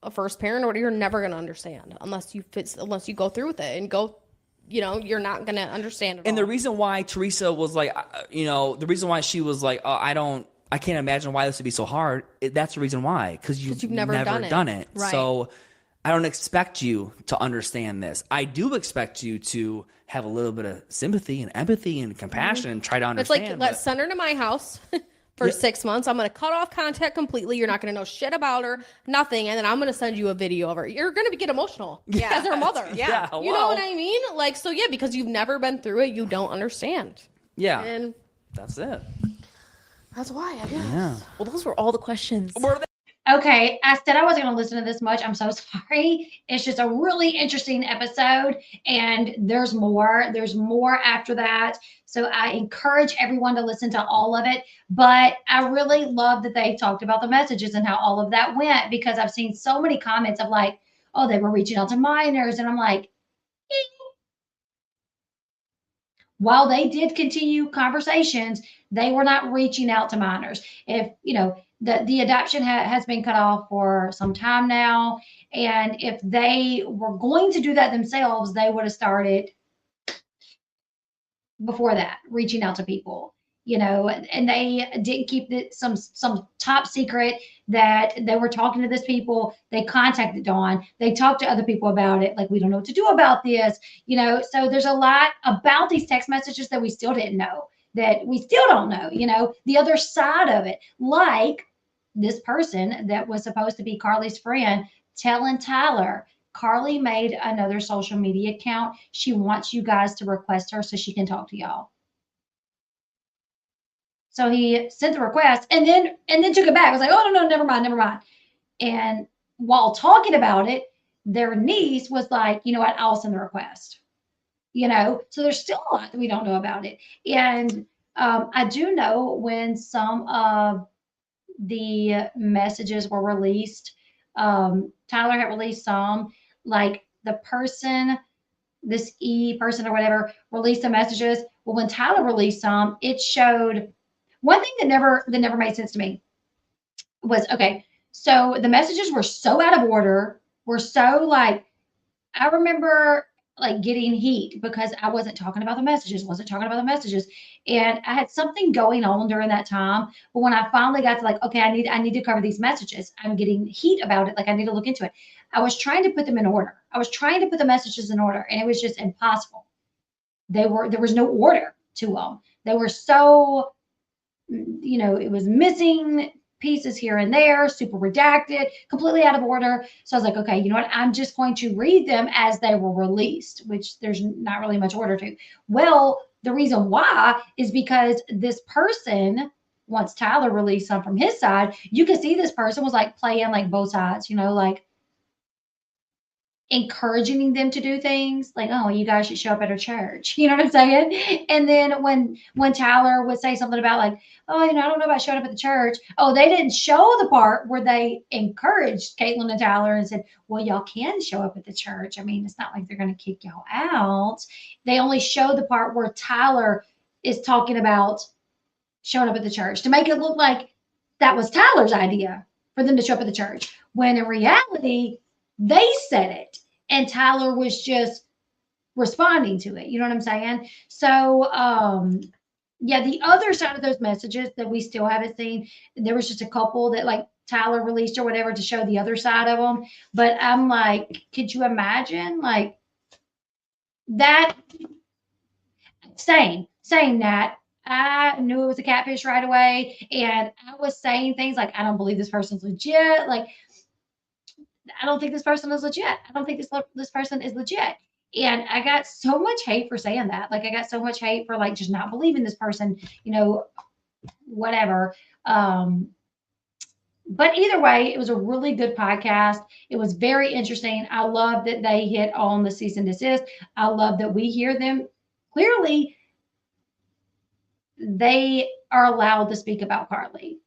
a first parent or whatever, you're never going to understand unless you go through with it and go, you know, you're not going to understand it. And the reason why Teresa was like, you know, the reason why she was like, I can't imagine why this would be so hard. That's the reason why. Because you've never done it. Right. So I don't expect you to understand this. I do expect you to have a little bit of sympathy and empathy and compassion and try to understand. It's like, let's send her to my house for 6 months. I'm going to cut off contact completely. You're not going to know shit about her, nothing. And then I'm going to send you a video of her. You're going to get emotional as her mother. Yeah. You know what I mean? Like, so yeah, because you've never been through it, you don't understand. Yeah. And that's it. That's why, I guess. Yeah. Well, those were all the questions. Okay, I said I wasn't going to listen to this much. I'm so sorry. It's just a really interesting episode, and there's more. There's more after that. So I encourage everyone to listen to all of it. But I really love that they talked about the messages and how all of that went, because I've seen so many comments of like, oh, they were reaching out to minors. And I'm like, while they did continue conversations, they were not reaching out to minors. If, you know, the adoption has been cut off for some time now. And if they were going to do that themselves, they would have started before that, reaching out to people, you know, and they didn't keep it some top secret that they were talking to this people. They contacted Dawn. They talked to other people about it. Like, we don't know what to do about this, you know? So there's a lot about these text messages that we still didn't know, that we still don't know, you know, the other side of it. Like this person that was supposed to be Carly's friend telling Tyler, Carly made another social media account. She wants you guys to request her so she can talk to y'all. So he sent the request and then took it back. I was like, oh, no, never mind. And while talking about it, their niece was like, you know what, I'll send the request. You know, so there's still a lot that we don't know about it. And I do know when some of the messages were released, Tyler had released some, like the person, this E person or whatever, released the messages. Well, when Tyler released some, it showed one thing that never made sense to me was, okay, so the messages were so out of order, were so like, I remember like getting heat because I wasn't talking about the messages, and I had something going on during that time. But when I finally got to like, okay, I need to cover these messages, I'm getting heat about it, like I need to look into it. I was trying to put them in order. I was trying to put the messages in order, and it was just impossible. There was no order to them. They were so, you know, it was missing pieces here and there, super redacted, completely out of order. So I was like, okay, you know what? I'm just going to read them as they were released, which there's not really much order to. Well, the reason why is because this person, once Tyler released some from his side, you could see this person was like playing like both sides, like encouraging them to do things like, oh, you guys should show up at a church. You know what I'm saying? And then when Tyler would say something about like, oh, I don't know about showing up at the church. Oh, they didn't show the part where they encouraged Catelynn and Tyler and said, well, y'all can show up at the church. I mean, it's not like they're going to kick y'all out. They only show the part where Tyler is talking about showing up at the church to make it look like that was Tyler's idea for them to show up at the church. When in reality, they said it and Tyler was just responding to it. You know what I'm saying? So, yeah, the other side of those messages that we still haven't seen, there was just a couple that like Tyler released or whatever to show the other side of them. But I'm like, could you imagine like that? Saying that I knew it was a catfish right away. And I was saying things like, I don't believe this person's legit. Like, I don't think this person is legit. I don't think this person is legit. And I got so much hate for saying that. Like I got so much hate for like just not believing this person, whatever. But either way, it was a really good podcast. It was very interesting. I love that they hit on the cease and desist. I love that we hear them clearly. They are allowed to speak about Carly.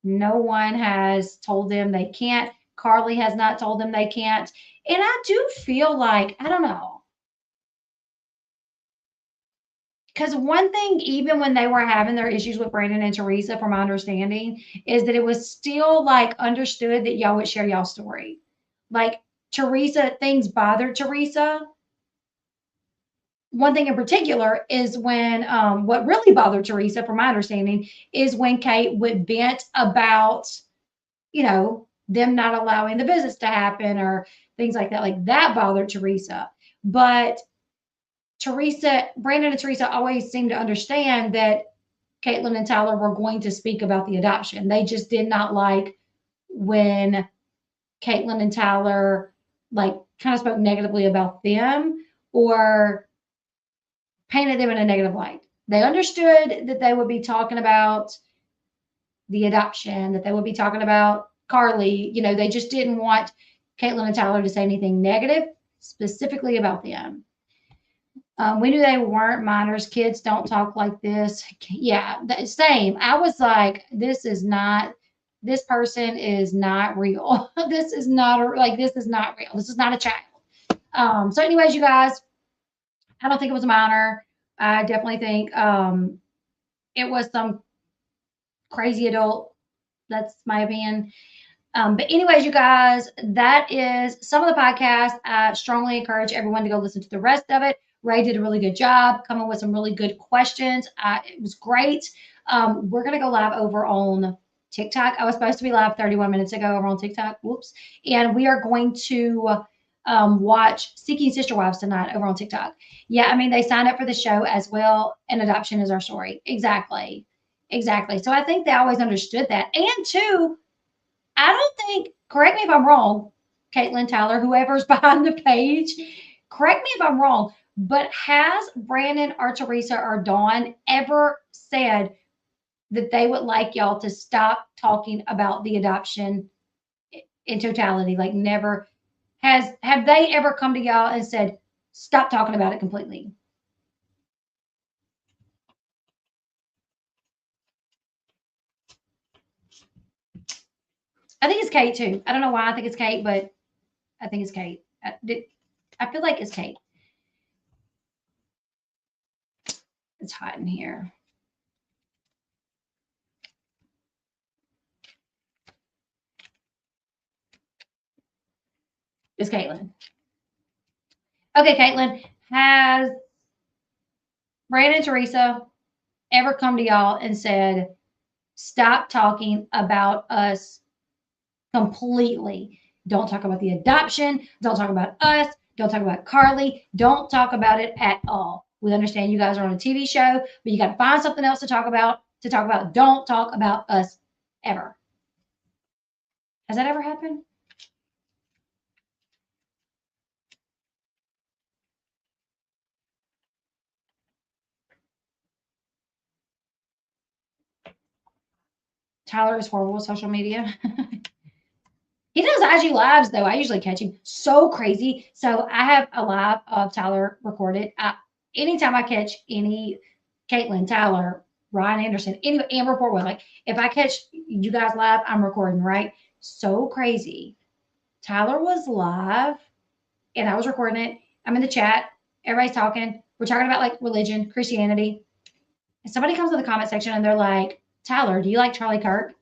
No one has told them they can't. Carly has not told them they can't. And I do feel like, I don't know. Because one thing, even when they were having their issues with Brandon and Teresa, from my understanding, is that it was still like understood that y'all would share y'all's story. Like Teresa, things bothered Teresa. One thing in particular is when what really bothered Teresa, from my understanding, is when Kate would vent about, them not allowing the visits to happen or things like that. Like that bothered Teresa. But Brandon and Teresa always seemed to understand that Catelynn and Tyler were going to speak about the adoption. They just did not like when Catelynn and Tyler like kind of spoke negatively about them or painted them in a negative light. They understood that they would be talking about the adoption, that they would be talking about Carly. They just didn't want Catelynn and Tyler to say anything negative specifically about them. We knew they weren't minors. Kids don't talk like this. Yeah, same. I was like, this person is not real. This is not real. This is not a child. So anyways, you guys, I don't think it was a minor. I definitely think it was some crazy adult. That's my opinion. But anyways, you guys, that is some of the podcast. I strongly encourage everyone to go listen to the rest of it. Ray did a really good job coming with some really good questions. It was great. We're going to go live over on TikTok. I was supposed to be live 31 minutes ago over on TikTok. Whoops. And we are going to watch Seeking Sister Wives tonight over on TikTok. Yeah, I mean, they signed up for the show as well, and adoption is our story. Exactly. So I think they always understood that. And two, I don't think, correct me if I'm wrong, Catelynn, Tyler, whoever's behind the page, correct me if I'm wrong, but has Brandon or Teresa or Dawn ever said that they would like y'all to stop talking about the adoption in totality? Like never have they ever come to y'all and said, stop talking about it completely? I think it's Cate too. I don't know why I think it's Cate, but I think it's Cate. I feel like it's Cate. It's hot in here. It's Catelynn. Okay, Catelynn, has Brandon and Teresa ever come to y'all and said, stop talking about us completely? Don't talk about the adoption. Don't talk about us. Don't talk about Carly. Don't talk about it at all. We understand you guys are on a TV show, but you got to find something else to talk about. Don't talk about us ever. Has that ever happened? Tyler is horrible with social media. He does IG lives though. I usually catch him. So crazy. So I have a live of Tyler recorded. Anytime I catch any Catelynn, Tyler, Ryan Anderson, any Amber Portwood, like if I catch you guys live, I'm recording, right? So crazy. Tyler was live and I was recording it. I'm in the chat. Everybody's talking. We're talking about like religion, Christianity. And somebody comes to the comment section and they're like, Tyler, do you like Charlie Kirk?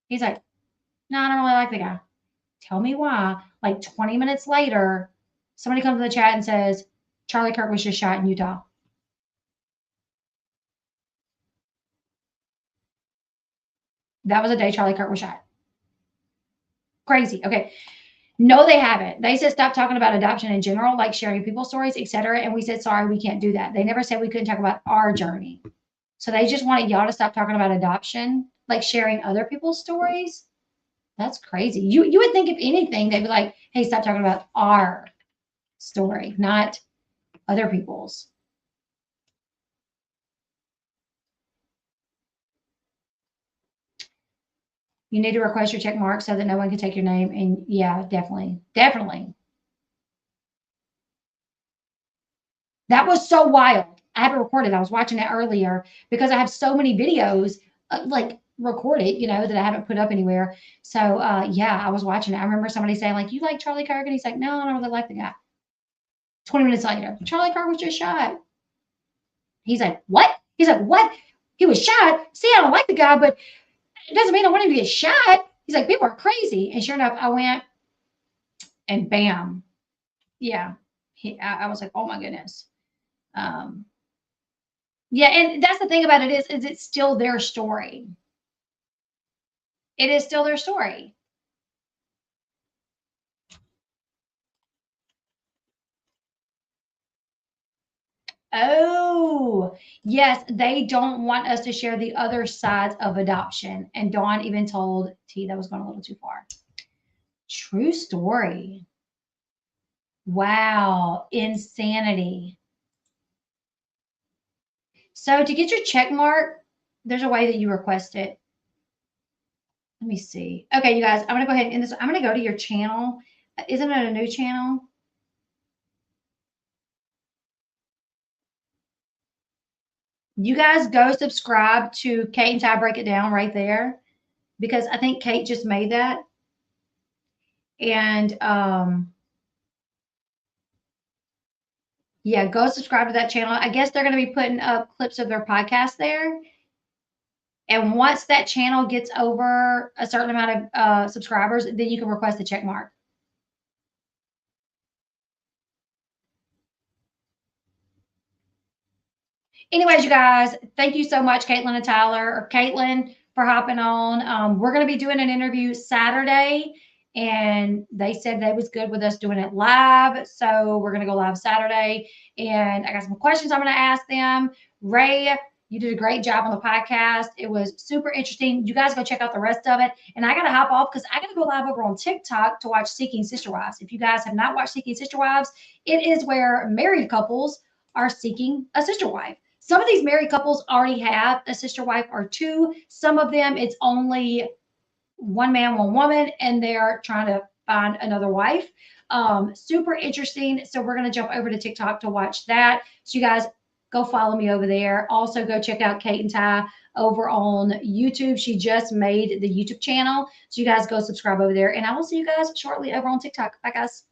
He's like, no, I don't really like the guy. Tell me why. Like 20 minutes later, somebody comes in the chat and says, Charlie Kirk was just shot in Utah. That was the day Charlie Kirk was shot. Crazy. Okay. No, they haven't. They said stop talking about adoption in general, like sharing people's stories, etc. And we said, sorry, we can't do that. They never said we couldn't talk about our journey. So they just wanted y'all to stop talking about adoption, like sharing other people's stories. That's crazy. You would think if anything, they'd be like, hey, stop talking about our story, not other people's. You need to request your check mark so that no one can take your name. And yeah, definitely. Definitely. That was so wild. I have it recorded. I was watching it earlier because I have so many videos like recorded, you know, that I haven't put up anywhere. So yeah, I was watching it. I remember somebody saying, like, you like Charlie Kirk? And he's like, no, I don't really like the guy. 20 minutes later, Charlie Kirk was just shot. He's like, what? He's like, what? He was shot? See, I don't like the guy, but it doesn't mean I want him to get shot. He's like, people are crazy. And sure enough, I went and bam. Yeah. I was like, oh my goodness. Yeah, and that's the thing about it is it's still their story. It is still their story. Oh, yes, they don't want us to share the other sides of adoption. And Dawn even told T that was going a little too far. True story. Wow, insanity. So to get your check mark, there's a way that you request it. Let me see. Okay, you guys, I'm going to go ahead and end this. I'm going to go to your channel. Isn't it a new channel? You guys go subscribe to Cate Ty Break It Down right there because I think Cate just made that. And yeah, go subscribe to that channel. I guess they're going to be putting up clips of their podcast there. And once that channel gets over a certain amount of subscribers, then you can request the check mark. Anyways, you guys, thank you so much, Catelynn and Tyler, or Catelynn, for hopping on. We're going to be doing an interview Saturday, and they said they was good with us doing it live. So we're going to go live Saturday, and I got some questions I'm going to ask them. Ray, you did a great job on the podcast. It was super interesting. You guys go check out the rest of it. And I got to hop off because I got to go live over on TikTok to watch Seeking Sister Wives. If you guys have not watched Seeking Sister Wives, it is where married couples are seeking a sister wife. Some of these married couples already have a sister wife or two. Some of them, it's only one man, one woman, and they're trying to find another wife. Super interesting. So we're going to jump over to TikTok to watch that. So you guys go follow me over there. Also go check out Cate Ty over on YouTube. She just made the YouTube channel. So you guys go subscribe over there. And I will see you guys shortly over on TikTok. Bye, guys.